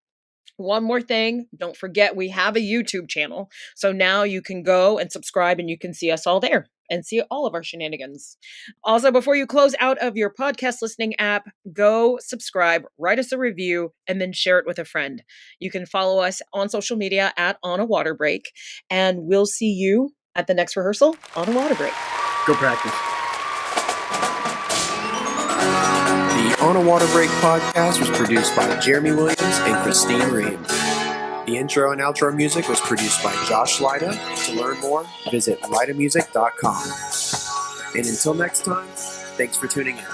One more thing, don't forget we have a YouTube channel. So now you can go and subscribe and you can see us all there and see all of our shenanigans. Also, before you close out of your podcast listening app, go subscribe, write us a review, and then share it with a friend. You can follow us on social media at On a Water Break, and we'll see you at the next rehearsal on a water break. Go practice. The On a Water Break podcast was produced by Jeremy Williams and Christine Ream. The intro and outro music was produced by Josh Lyda. To learn more, visit lydamusic.com. And until next time, thanks for tuning in.